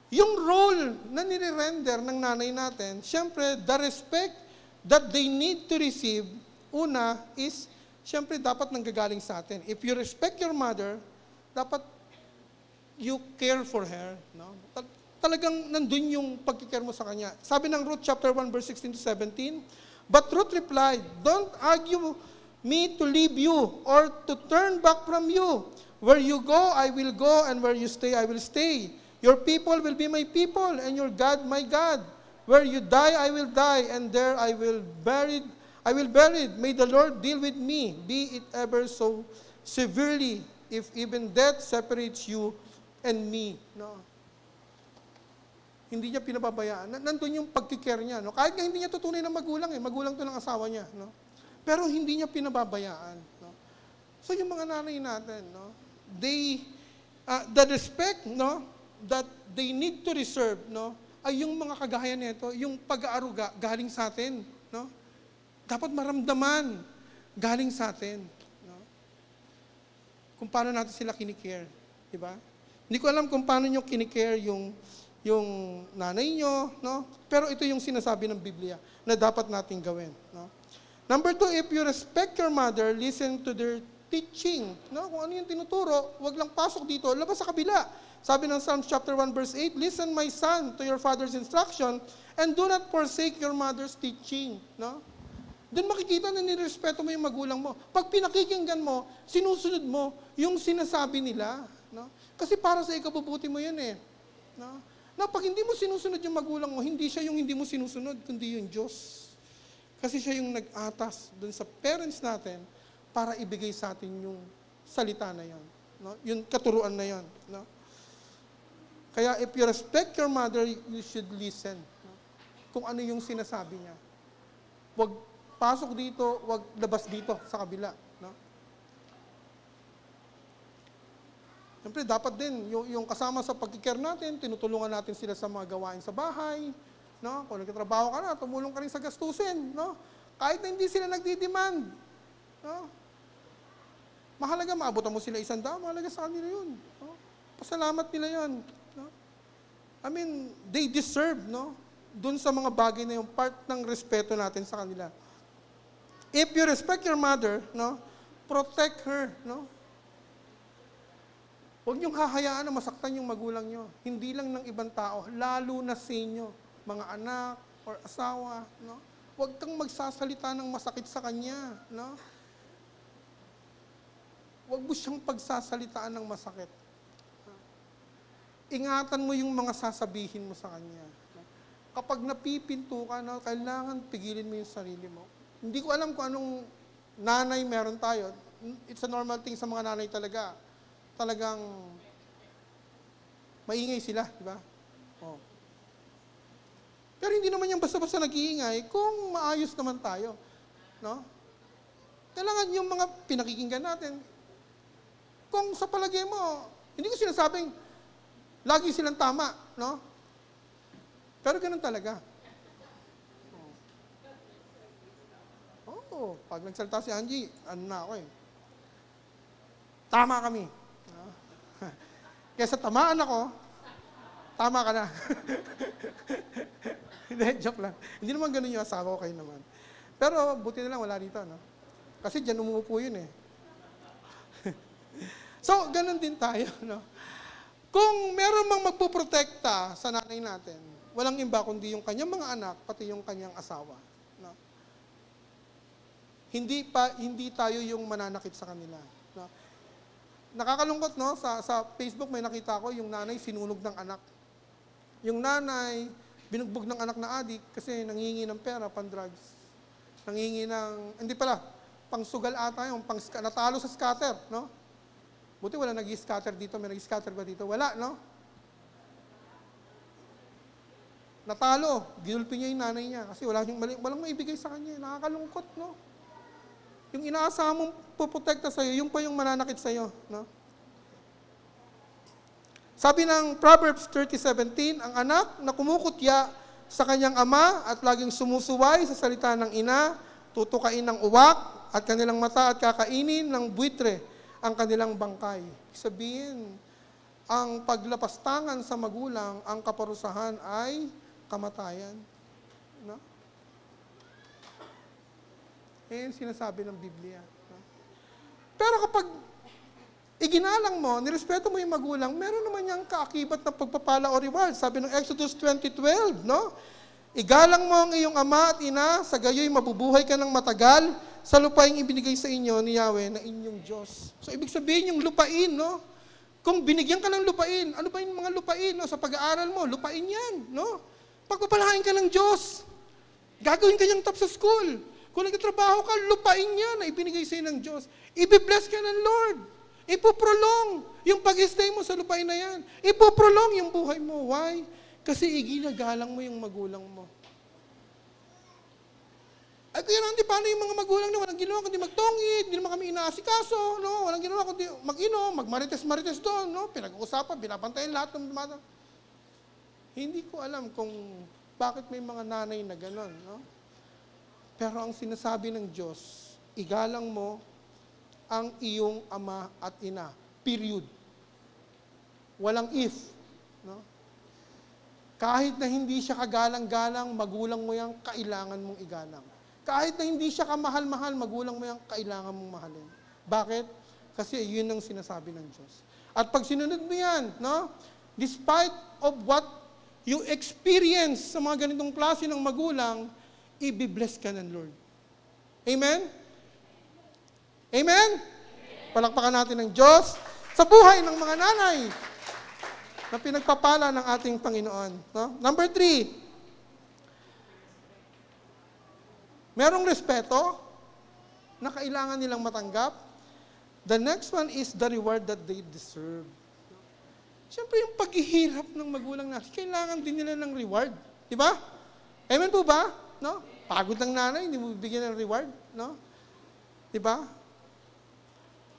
Yung role na nire-render ng nanay natin, syempre, the respect that they need to receive, una is, syempre, dapat nanggagaling sa atin. If you respect your mother, dapat you care for her. No? Talagang nandun yung pagkikare mo sa kanya. Sabi ng Ruth chapter 1, verse 16 to 17, but Ruth replied, don't argue me to leave you or to turn back from you. Where you go, I will go, and where you stay, I will stay. Your people will be my people, and your God, my God. Where you die, I will die, and there I will buried. May the Lord deal with me, be it ever so severely, if even death separates you and me. No? Hindi niya pinababayaan. Nandun yung pagkikare niya. No? Kahit nga hindi niya tutunay ng magulang, magulang to ng asawa niya. No? Pero hindi niya pinababayaan. No? So yung mga nanay natin, no? They, the respect, no, that they need to reserve, no, ay yung mga kagaya nito, yung pag-aaruga galing sa atin, no? Dapat maramdaman galing sa atin, no? Kung paano natin sila kinikare, di ba? Hindi ko alam kung paano nyo kinikare yung nanay nyo, no? Pero ito yung sinasabi ng Biblia na dapat nating gawin, no? Number 2, if you respect your mother, listen to their teaching. No? Kung ano yung tinuturo, wag lang pasok dito, labas sa kabila. Sabi ng Psalms chapter 1 verse 8, listen my son to your father's instruction and do not forsake your mother's teaching. No? Doon makikita na nirespeto mo yung magulang mo. Pag pinakikinggan mo, sinusunod mo yung sinasabi nila. No? Kasi para sa ikabubuti mo yun No? Na pag hindi mo sinusunod yung magulang mo, hindi siya yung hindi mo sinusunod, kundi yung Diyos. Kasi siya yung nag-atas doon sa parents natin para ibigay sa atin yung salita na yan. No? Yung katuruan na yan. No? Kaya if you respect your mother, you should listen. No? Kung ano yung sinasabi niya. Huwag pasok dito, huwag labas dito sa kabila. No? Siyempre, dapat din, yung kasama sa pagkikare natin, tinutulungan natin sila sa mga gawain sa bahay. No? Kung nagtatrabaho ka na, tumulong ka rin sa gastusin. No? Kahit na hindi sila nagdi-demand. No? Mahalaga, maabutan mo sila 100, mahalaga sa kanila yun. No? Pasalamat nila yun. No? I mean, they deserve, no? Dun sa mga bagay na yung part ng respeto natin sa kanila. If you respect your mother, no? Protect her, no? Huwag niyong hahayaan na masaktan yung magulang niyo. Hindi lang ng ibang tao, lalo na sa inyo, mga anak or asawa, no? Huwag kang magsasalita ng masakit sa kanya, no? Huwag mo siyang pagsasalitaan ng masakit. Ingatan mo yung mga sasabihin mo sa kanya. Kapag napipinto ka, no, kailangan pigilin mo yung sarili mo. Hindi ko alam kung anong nanay meron tayo. It's a normal thing sa mga nanay talaga. Talagang maingay sila, di ba? Oh. Pero hindi naman yung basta-basta nag-iingay kung maayos naman tayo. No? Kailangan yung mga pinakikinggan natin, kung sa palagay mo, hindi ko sinasabing lagi silang tama, no? Pero ganun talaga. Pag nagsalita si Angie, ano na ako Tama kami. No? Kaya sa tamaan ako, tama ka na. Hindi, joke lang. Hindi naman ganun yung asawa ko, kayo naman. Pero buti na lang wala dito, no? Kasi dyan umuupo yun So, ganun din tayo, no? Kung meron mang magpuprotekta sa nanay natin, walang iba kundi yung kanyang mga anak, pati yung kanyang asawa. No? Hindi tayo yung mananakit sa kanila. No? Nakakalungkot, no? Sa Facebook may nakita ko yung nanay sinunog ng anak. Yung nanay, binugbog ng anak na adik kasi nangingi ng pera, pan-drugs. Nangingi ng, hindi pala, pang-sugal ata yung, natalo sa scatter, no? Buti wala nag-scatter dito. May nag-scatter ba dito? Wala, no? Natalo. Ginulpi niya yung nanay niya kasi walang maibigay sa kanya. Nakakalungkot, no? Yung inaasahan mong puprotekta sa'yo, yung pa yung mananakit sa'yo, no? Sabi ng Proverbs 30:17, ang anak na kumukutya sa kanyang ama at laging sumusuway sa salita ng ina, tutukain ng uwak at kanilang mata at kakainin ng buitre ang kanilang bangkay. Sabihin, ang paglapastangan sa magulang, ang kaparusahan ay kamatayan. No? Yan sinasabi ng Biblia. No? Pero kapag iginalang mo, nirespeto mo yung magulang, meron naman niyang kaakibat na pagpapala o reward. Sabi ng Exodus 20:12, no? Igalang mo ang iyong ama at ina, sa gayo'y mabubuhay ka ng matagal sa lupaing ibinigay sa inyo ni Yahweh na inyong Diyos. So, ibig sabihin yung lupain, no? Kung binigyan ka ng lupain, ano ba yung mga lupain, no? Sa pag-aaral mo, lupain yan, no? Pagpapalain ka ng Diyos. Gagawin ka niyang top sa school. Kung nagtatrabaho ka, lupain yan na ibinigay sa ng Diyos. Ibi-bless ka ng Lord. Ipoprolong yung pag-stay mo sa lupain na yan. Ipoprolong yung buhay mo. Why? Kasi iginagalang mo yung magulang mo. Ay, kaya naman, paano yung mga magulang na walang ginawa kundi magtongit, hindi naman kami inaasikaso, no? Walang ginawa kundi mag-inom, magmarites-marites doon, no? Pinag-uusapan, binabantayan lahat ng bata. Hindi ko alam kung bakit may mga nanay na gano'n, no? Pero ang sinasabi ng Diyos, igalang mo ang iyong ama at ina. Period. Walang if. No? Kahit na hindi siya kagalang-galang, magulang mo yan, kailangan mong igalang. Kahit na hindi siya kamahal-mahal, magulang mo yan, kailangan mong mahalin. Bakit? Kasi yun ang sinasabi ng Diyos. At pag sinunod mo yan, no? Despite of what you experience sa mga ganitong klase ng magulang, i-bless ka ng Lord. Amen? Amen? Palakpakan natin ng Diyos sa buhay ng mga nanay na pinagpapala ng ating Panginoon. No? Number 3, merong respeto na kailangan nilang matanggap. The next one is the reward that they deserve. Siyempre, yung paghihirap ng magulang natin, kailangan din nila ng reward. Di ba? Amen po ba? No? Pagod ng nanay, hindi mo bibigyan ng reward. No? Di ba?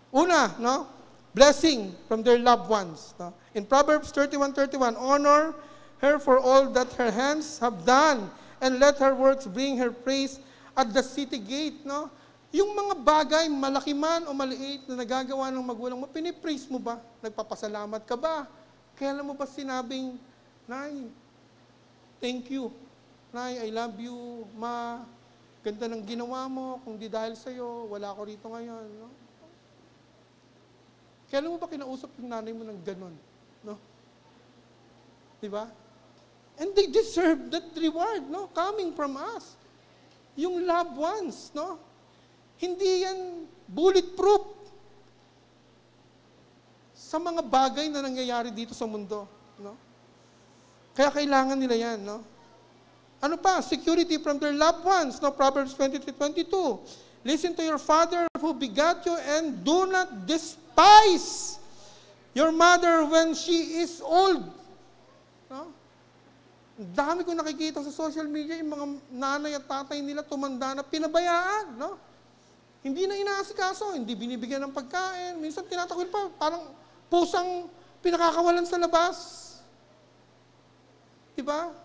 Una, no? Blessing from their loved ones. No? In Proverbs 31:31, honor her for all that her hands have done, and let her works bring her praise at the city gate. No? Yung mga bagay, malaki man o maliit, na nagagawa ng magulang mo, pinipraise mo ba? Nagpapasalamat ka ba? Kailan mo ba sinabing, Nay, thank you. Nay, I love you. Ma, ganda ng ginawa mo. Kung di dahil sa'yo, wala ako rito ngayon. No? Kailan mo ba kinausap yung nanay mo ng ganon? No? Diba? And they deserve that reward, no? Coming from us. Yung loved ones, no? Hindi yan bulletproof sa mga bagay na nangyayari dito sa mundo, no? Kaya kailangan nila yan, no? Ano pa? Security from their loved ones, no? Proverbs 23:22. Listen to your father who begat you and do not despise your mother when she is old. No? Dami ko nakikita sa social media yung mga nanay at tatay nila tumanda na pinabayaan. No? Hindi na inaasikaso, hindi binibigyan ng pagkain. Minsan tinatakwil pa, parang pusang pinakakawalan sa labas. Diba?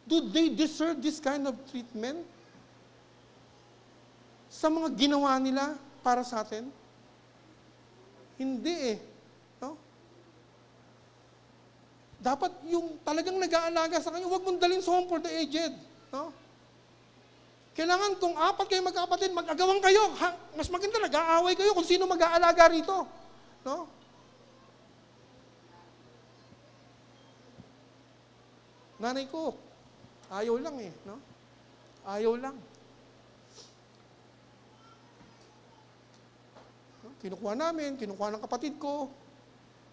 Do they deserve this kind of treatment? Sa mga ginawa nila para sa atin? Hindi eh. No? Dapat yung talagang nag-aalaga sa kanya, huwag mong dalhin sa home for the aged. No? Kailangan kung 4 kayo magkakapatid, mag-agawang kayo. Mas maganda, nag-aaway kayo kung sino mag-aalaga rito. No? Nanay ko, ayaw lang eh. No? Ayaw lang. No? Kinukuha namin, kinukuha ng kapatid ko.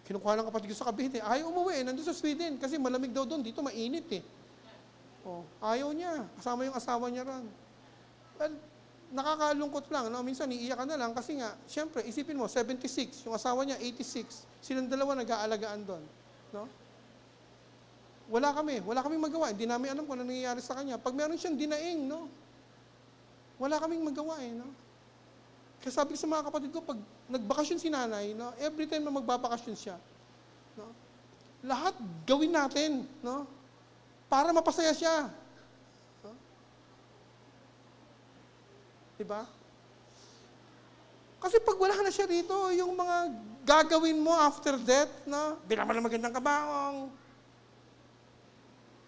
Kinukuha ng kapatid ko sa Cavite. Ayaw umuwi, nandun sa Sweden. Kasi malamig daw doon, dito mainit eh. Oh, ayaw niya. Kasama yung asawa niya ron. Well, nakakalungkot lang. No? Minsan, iiyak ka na lang kasi nga, siyempre, isipin mo, 76, yung asawa niya, 86. Silang dalawa nag-aalagaan doon. No? Wala kaming magawa. Hindi namin alam kung ano nangyayari sa kanya. Pag meron siyang dinaing, no? Wala kaming magawa eh, no? Kaya sabi ko sa mga kapatid ko, pag nagbakasyon si nanay, no, every time na magbabakasyon siya, no, lahat gawin natin, no, para mapasaya siya. No? Diba? Kasi pag wala na siya rito, yung mga gagawin mo after death, no, bilang mo na magandang kabaong,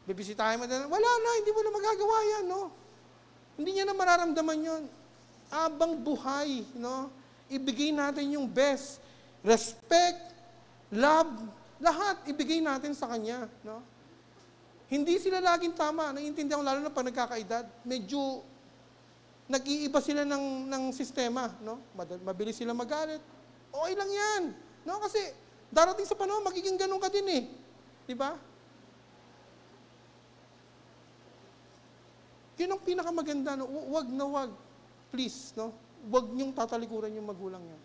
bibisitahin mo na, wala na, hindi mo na magagawa yan, no? Hindi niya na mararamdaman yun. Abang buhay, no? Ibigay natin yung best. Respect, love, lahat ibigay natin sa Kanya, no? Hindi sila laging tama. Naiintindihan ko lalo na pag nagkakaedad. Medyo nag-iiba sila ng sistema, no? Mabilis sila magalit. Okay lang yan, no? Kasi darating sa panahon, magiging ganun ka din eh. Di ba? Yun ang pinakamaganda, no? Wag na wag. Please, no? Huwag niyong tatalikuran yung magulang niyo.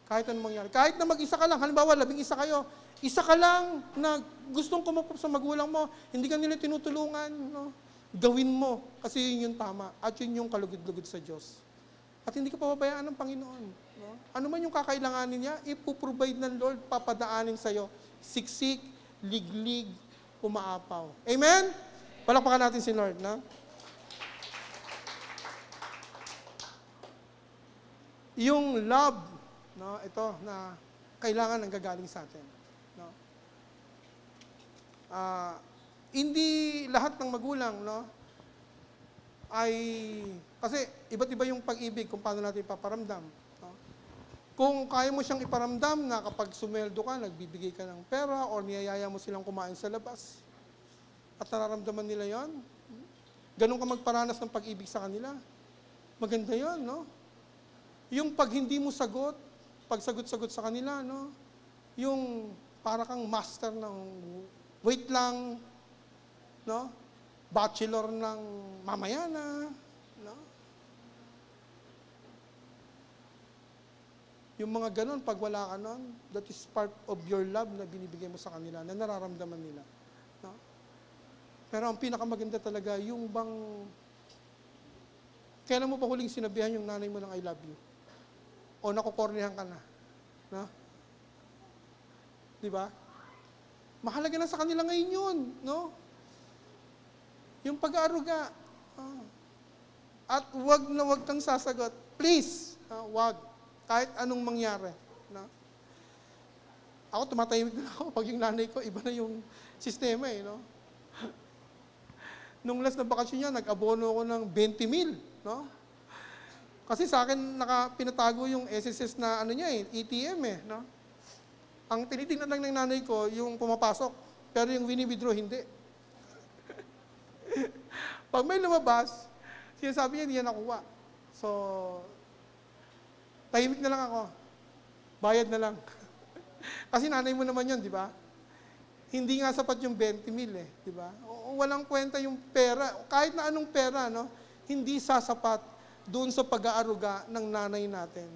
Kahit anong mangyari. Kahit na mag-isa ka lang, halimbawa, 11 kayo, isa ka lang na gustong kumupop sa magulang mo, hindi ka nila tinutulungan, no? Gawin mo, kasi yun yung tama, at yun yung kalugod-lugod sa Diyos. At hindi ka pababayaan ng Panginoon. No? Ano man yung kakailanganin niya, ipuprovide ng Lord, papadaanin sa'yo. Siksik, liglig, umaapaw. Amen? Palakpakan natin si Lord, no? Yung love, no, ito na kailangan ng gagaling sa atin, no. Hindi lahat ng magulang, no, ay kasi iba't iba yung pag-ibig kung paano natin ipaparamdam, no. Kung kaya mo siyang iparamdam na kapag sumweldo ka, nagbibigay ka ng pera o niyayaya mo silang kumain sa labas at nararamdaman nila 'yon, ganun ka magparanas ng pag-ibig sa kanila. Maganda 'yon, no? Yung pag hindi mo sagot, pag sagot-sagot sa kanila, no? Yung para kang master ng wait lang, no? Bachelor ng mamaya na, no? Yung mga ganun, pag wala ka nun, that is part of your love na binibigay mo sa kanila, na nararamdaman nila. No? Pero ang pinakamaganda talaga, yung bang, kailan mo pa huling sinabihan yung nanay mo ng I love you? O nakukornihan ka na. No? Di ba? Mahalaga na sa kanila ngayon yun. No? Yung pag-aaruga. At wag na wag kang sasagot. Please, wag. Kahit anong mangyari. No? Ako, tumatahimik na ako pag yung nanay ko, iba na yung sistema eh. No? Nung last na bakasyon niya, nag-abono ako ng 20,000. No? Kasi sa akin, pinatago yung SSS na ano niya ATM eh. No? Ang tinitingnan lang ng nanay ko, yung pumapasok. Pero yung wini-withdraw, hindi. Pag may lumabas, sinasabi niya, hindi niya nakuha. So, tahimik na lang ako. Bayad na lang. Kasi nanay mo naman yun, di ba? Hindi nga sapat yung 20,000 eh, di ba? Walang kwenta yung pera. Kahit na anong pera, no? Hindi sasapat doon sa pag-aaruga ng nanay natin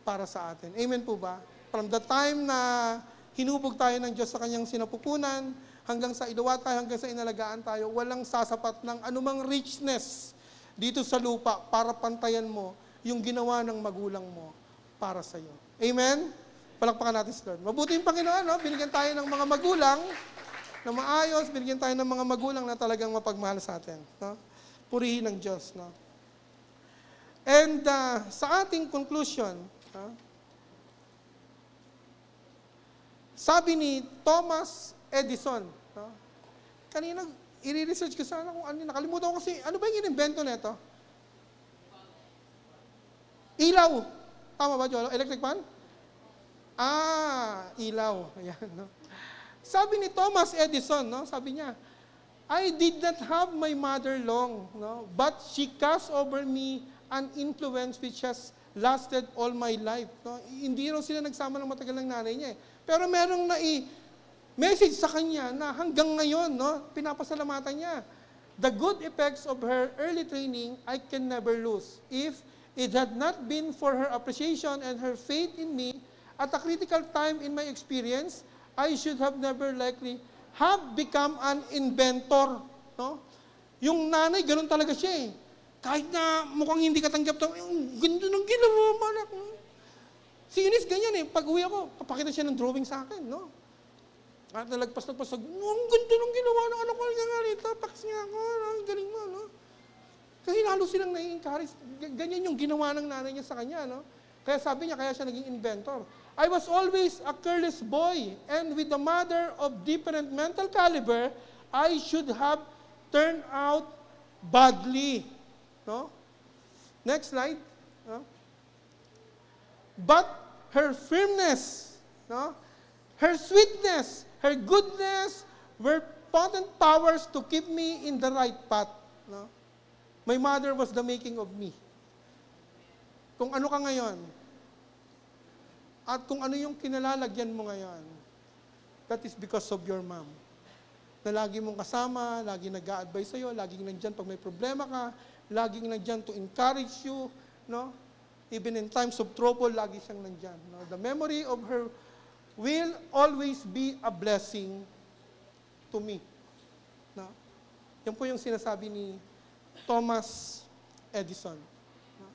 para sa atin. Amen po ba? From the time na hinubog tayo ng Diyos sa kanyang sinapupunan, hanggang sa iluwa tayo, hanggang sa inalagaan tayo, walang sasapat ng anumang richness dito sa lupa para pantayan mo yung ginawa ng magulang mo para sa iyo. Amen? Palakpakan natin si Lord. Mabuti yung Panginoon, no? Binigyan tayo ng mga magulang na maayos, binigyan tayo ng mga magulang na talagang mapagmahal sa atin. No? Purihin ng Diyos. No? And sa ating conclusion, sabi ni Thomas Edison, kanina i-research ko sana kung ano, nakalimutan ko kasi, ano ba yung inimbento nito? Ilaw. Tama ba, Jolo? Electric fan? Ilaw. Ayan, no? Sabi ni Thomas Edison, no? Sabi niya, I did not have my mother long, no? But she cast over me an influence which has lasted all my life. No? Hindi raw sila nagsama ng matagal ng nanay niya eh. Pero merong message sa kanya na hanggang ngayon, no, pinapasalamatan niya. The good effects of her early training, I can never lose. If it had not been for her appreciation and her faith in me, at a critical time in my experience, I should have never likely have become an inventor. No? Yung nanay, ganun talaga siya eh. Kahit na mukhang hindi katanggap to, yung ganda ng ginawa mo, anak. Si Eunice ganyan eh. Pag uwi ako, papakita siya ng drawing sa akin, no? At nalagpas-lagpas, ang ganda ng ginawa ng anak ko, nga rito, pakis nga ako, ang galing mo, no? Kasi lalo silang nai-encourage. Ganyan yung ginawa ng nanay niya sa kanya, no? Kaya sabi niya, kaya siya naging inventor. I was always a careless boy, and with a mother of different mental caliber, I should have turned out badly. No? Next slide. No? But her firmness, no? Her sweetness, her goodness were potent powers to keep me in the right path. No? My mother was the making of me. Kung ano ka ngayon, at kung ano yung kinalalagyan mo ngayon, that is because of your mom. Na lagi mong kasama, lagi nag-a-advise sa'yo, laging nandyan pag may problema ka, laging nandyan to encourage you, no? Even in times of trouble, lagi siyang nandyan. No? The memory of her will always be a blessing to me. No? Yan po yung sinasabi ni Thomas Edison. No?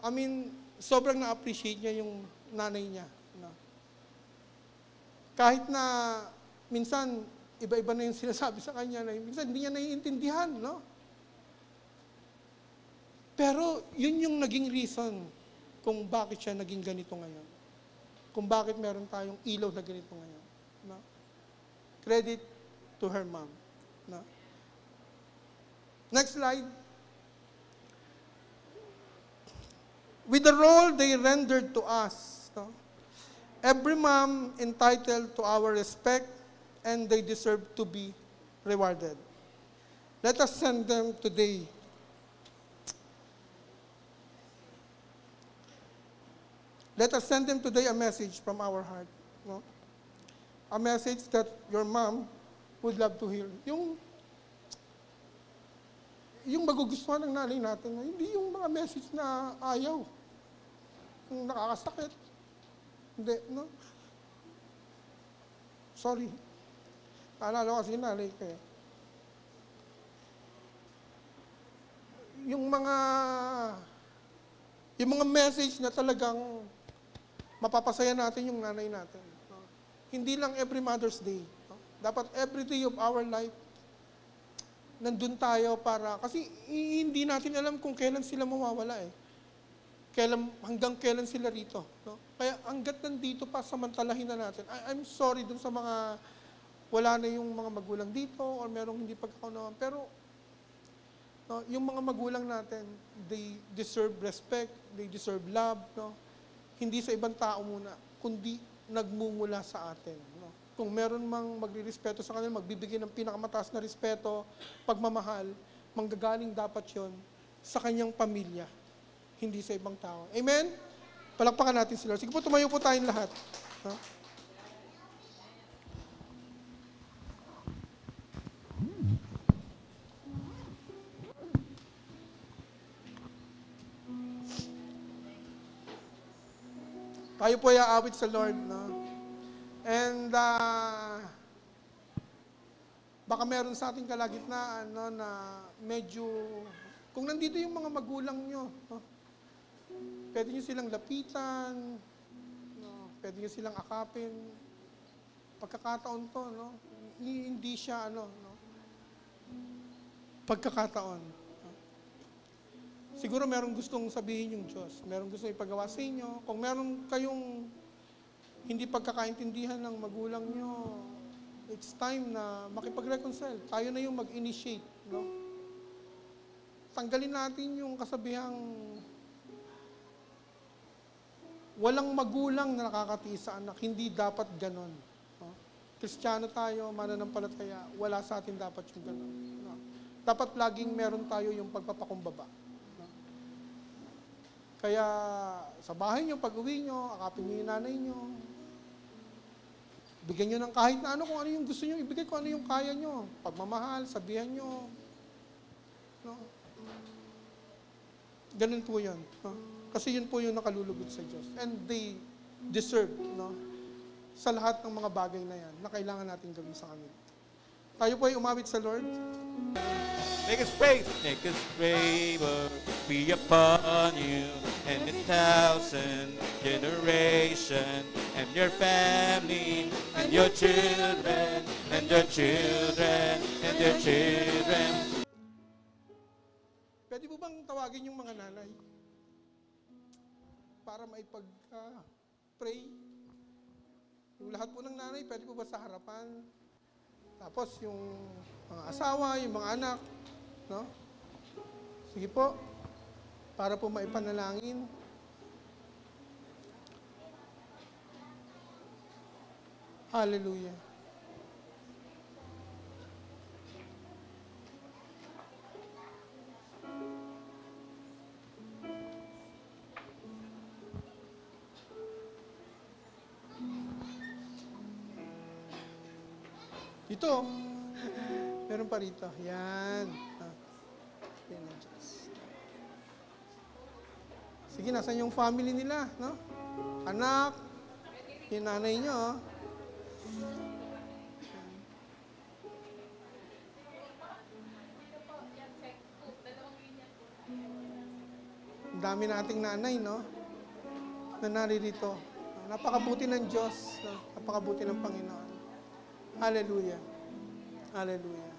I mean, sobrang na-appreciate niya yung nanay niya. No? Kahit na minsan, iba-iba na yung sinasabi sa kanya, na minsan hindi niya naiintindihan, no? Pero yun yung naging reason kung bakit siya naging ganito ngayon. Kung bakit meron tayong ilaw na ganito ngayon. No? Credit to her mom. No? Next slide. With the role they rendered to us, no? Every mom entitled to our respect, and they deserve to be rewarded. Let us send them today. Let us send them today a message from our heart. No? A message that your mom would love to hear. Yung magugustuhan ng nanay natin, hindi yung mga message na ayaw. Yung nakakasakit. Hindi, no? Sorry. Naalala ko kasi yung nanay ko eh. Yung mga message na talagang mapapasaya natin yung nanay natin. No? Hindi lang every Mother's Day. No? Dapat every day of our life, nandun tayo para, kasi hindi natin alam kung kailan sila mawawala eh. Hanggang kailan sila rito. No? Kaya hanggat nandito pa, samantalahin na natin. I'm sorry dun sa mga wala na yung mga magulang dito or merong hindi pagkakaunawan. Pero no, yung mga magulang natin, they deserve respect, they deserve love. No? Hindi sa ibang tao muna, kundi nagmumula sa atin. No? Kung meron mang magre-respeto sa kanila, magbibigay ng pinakamataas na respeto, pagmamahal, manggagaling dapat yon sa kanyang pamilya, hindi sa ibang tao. Amen? Palakpakan natin sila. Sige po, tumayo po tayong lahat. No? Tayo po ay aawit sa Lord, no? And baka meron sa ating kalagitnaan, no, na medyo, kung nandito yung mga magulang nyo, no, pwede nyo silang lapitan, no, pwede nyo silang akapin. Pagkakataon to, no? Hindi siya, no? Pagkakataon. Siguro merong gustong sabihin yung Diyos. Merong gustong ipagawa sa inyo. Kung meron kayong hindi pagkakaintindihan ng magulang nyo, it's time na makipag-reconcile. Tayo na yung mag-initiate. No? Tanggalin natin yung kasabihang walang magulang na nakakatiis sa anak. Hindi dapat ganon. No? Kristiyano tayo, mananampalataya, wala sa atin dapat yung ganon. No? Dapat laging meron tayo yung pagpapakumbaba. Kaya sa bahay nyo, pag-uwi nyo, akapin nyo yung nanay nyo. Bigyan nyo ng kahit na ano, kung ano yung gusto nyo, ibigay kung ano yung kaya nyo. Pagmamahal, sabihan nyo. No? Ganun po yun. No? Kasi yun po yung nakalulugod sa Diyos. And they deserve, no, sa lahat ng mga bagay na yan na kailangan natin gawin sa kanila. Tayo po ay umawit sa Lord. Make His favor be upon you and 1,000 generation and your family and your children and their children and their children. Pwede po bang tawagin yung mga nanay para maipag-pray? Yung lahat po ng nanay, pwede po ba sa harapan? Tapos yung mga asawa, yung mga anak, no? Sige po, para po maipanalangin. Hallelujah. Ito, meron pa rito. Yan. Sige, nasan yung family nila, no? Anak, yung nanay nyo. Ang dami nating nanay, no? Na naririto. Napakabuti ng Diyos, no? Napakabuti ng Panginoon. Hallelujah. Hallelujah.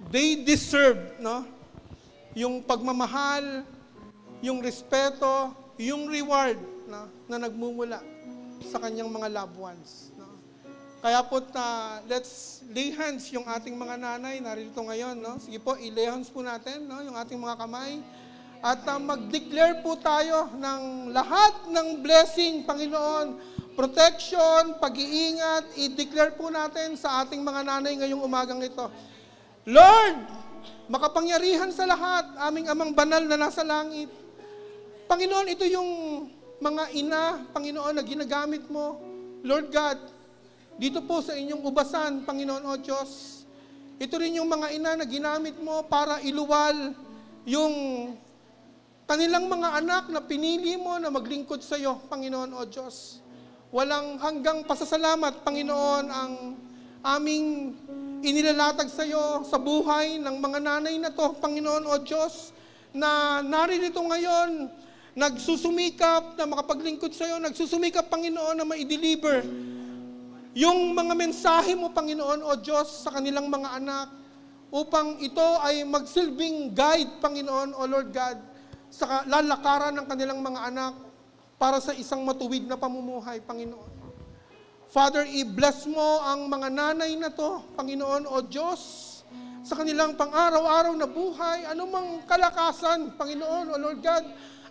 They deserve, no? Yung pagmamahal, yung respeto, yung reward, no? Na nagmumula sa kanyang mga loved ones, no? Kaya po, let's lay hands yung ating mga nanay narito ngayon, no? Sige po, i-lay hands po natin, no? Yung ating mga kamay. At mag-declare po tayo ng lahat ng blessing, Panginoon, protection, pag-iingat, i-declare po natin sa ating mga nanay ngayong umagang ito. Lord, makapangyarihan sa lahat, aming amang banal na nasa langit. Panginoon, ito yung mga ina, Panginoon, na ginagamit mo. Lord God, dito po sa inyong ubasan, Panginoon o Diyos, ito rin yung mga ina na ginamit mo para iluwal yung kanilang mga anak na pinili mo na maglingkod sa iyo, Panginoon o Diyos. Walang hanggang pasasalamat, Panginoon, ang aming inilalatag sa iyo sa buhay ng mga nanay na to, Panginoon o Diyos, na naririto ngayon, nagsusumikap na makapaglingkod sa iyo, nagsusumikap, Panginoon, na ma-deliver yung mga mensahe mo, Panginoon o Diyos, sa kanilang mga anak, upang ito ay magsilbing guide, Panginoon o Lord God, sa lalakaran ng kanilang mga anak para sa isang matuwid na pamumuhay, Panginoon. Father, i-bless mo ang mga nanay na to, Panginoon o Diyos, sa kanilang pang-araw-araw na buhay, anumang kalakasan, Panginoon o Lord God,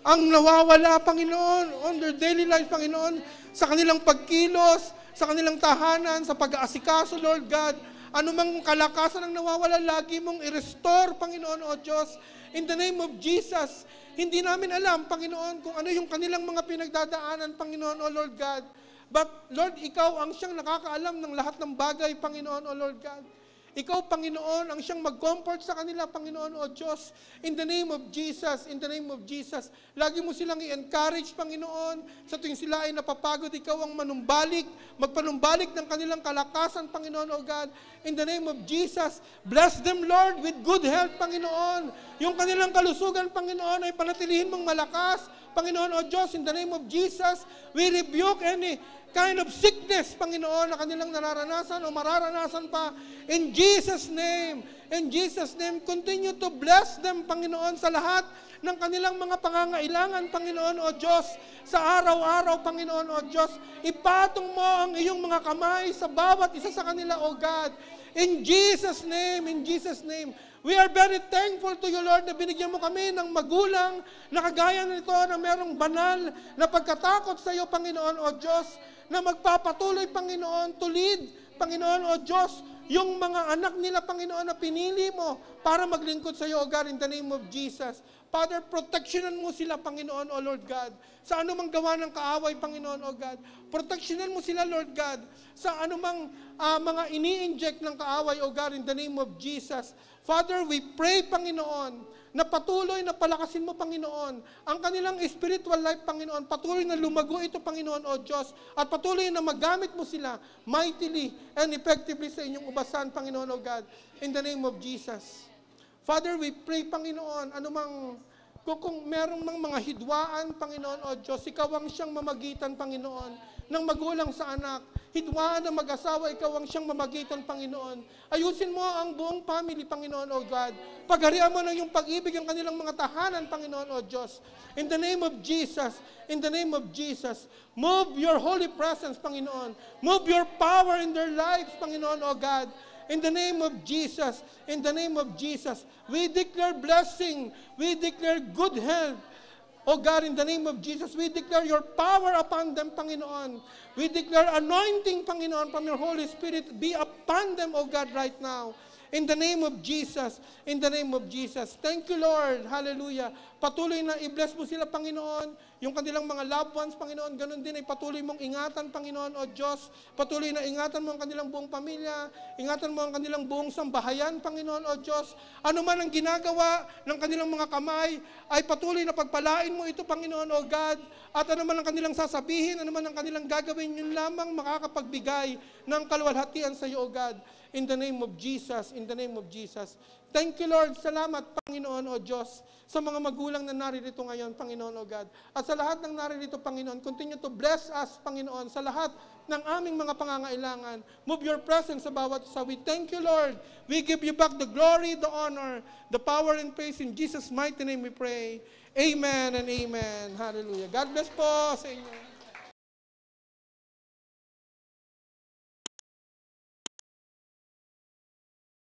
ang nawawala, Panginoon, on their daily life, Panginoon, sa kanilang pagkilos, sa kanilang tahanan, sa pag-aasikaso, Lord God, anumang kalakasan ang nawawala, lagi mong i-restore, Panginoon o Diyos, in the name of Jesus. Hindi namin alam, Panginoon, kung ano yung kanilang mga pinagdadaanan, Panginoon o Lord God. But, Lord, Ikaw ang siyang nakakaalam ng lahat ng bagay, Panginoon o Lord God. Ikaw, Panginoon, ang siyang mag-comfort sa kanila, Panginoon o Diyos. In the name of Jesus, in the name of Jesus. Lagi mo silang i-encourage, Panginoon. Sa tuwing sila ay napapagod, Ikaw ang manumbalik, magpanumbalik ng kanilang kalakasan, Panginoon o God. In the name of Jesus, bless them, Lord, with good health, Panginoon. Yung kanilang kalusugan, Panginoon, ay panatilihin mong malakas, Panginoon o Diyos. In the name of Jesus, we rebuke any kind of sickness, Panginoon, na kanilang nararanasan o mararanasan pa. In Jesus' name, continue to bless them, Panginoon, sa lahat ng kanilang mga pangangailangan, Panginoon o Diyos, sa araw-araw, Panginoon o Diyos. Ipatong mo ang iyong mga kamay sa bawat isa sa kanila, O God. In Jesus' name, we are very thankful to you, Lord, na binigyan mo kami ng magulang na kagaya nito na merong banal na pagkatakot sa iyo, Panginoon o Diyos, na magpapatuloy, Panginoon, to lead, Panginoon o Diyos, yung mga anak nila, Panginoon, na pinili mo para maglingkod sa iyo, O God, in the name of Jesus. Father, protectionan mo sila, Panginoon, O Lord God, sa anumang gawa ng kaaway, Panginoon, O God. Protectionan mo sila, Lord God, sa anumang mga ini-inject ng kaaway, O God, in the name of Jesus. Father, we pray, Panginoon, na patuloy na palakasin mo, Panginoon, ang kanilang spiritual life, Panginoon. Patuloy na lumago ito, Panginoon, O Diyos. At patuloy na magamit mo sila mightily and effectively sa inyong ubasan, Panginoon, O God. In the name of Jesus. Father, we pray, Panginoon, anumang kung merong mga hidwaan, Panginoon, O Diyos, ikaw ang siyang mamagitan, Panginoon, ng magulang sa anak. Hidwaan ng mag-asawa, ikaw ang siyang mamagitan, Panginoon. Ayusin mo ang buong family, Panginoon, O God. Pagharian mo ng iyong pag-ibig ang kanilang mga tahanan, Panginoon, O Diyos. In the name of Jesus, in the name of Jesus, move your holy presence, Panginoon. Move your power in their lives, Panginoon, O God. In the name of Jesus, in the name of Jesus, we declare blessing, we declare good health. Oh God, in the name of Jesus, we declare your power upon them, Panginoon. We declare anointing, Panginoon, from your Holy Spirit be upon them, oh God, right now. In the name of Jesus, in the name of Jesus. Thank you, Lord. Hallelujah. Patuloy na i-bless mo sila, Panginoon. Yung kanilang mga loved ones, Panginoon, ganun din ay patuloy mong ingatan, Panginoon, O Diyos. Patuloy na ingatan mo ang kanilang buong pamilya. Ingatan mo ang kanilang buong sambahayan, Panginoon, O Diyos. Ano man ang ginagawa ng kanilang mga kamay, ay patuloy na pagpalain mo ito, Panginoon, O God. At ano man ang kanilang sasabihin, ano man ang kanilang gagawin, yun lamang makakapagbigay ng kaluwalhatian sa iyo, O God. In the name of Jesus, in the name of Jesus. Thank you, Lord. Salamat, Panginoon, O Diyos, sa mga magulang na naririto ngayon, Panginoon, O God. At sa lahat ng naririto, Panginoon, continue to bless us, Panginoon, sa lahat ng aming mga pangangailangan. Move your presence sa bawat isa. We thank you, Lord. We give you back the glory, the honor, the power and praise. In Jesus' mighty name we pray. Amen and amen. Hallelujah. God bless po sa inyo.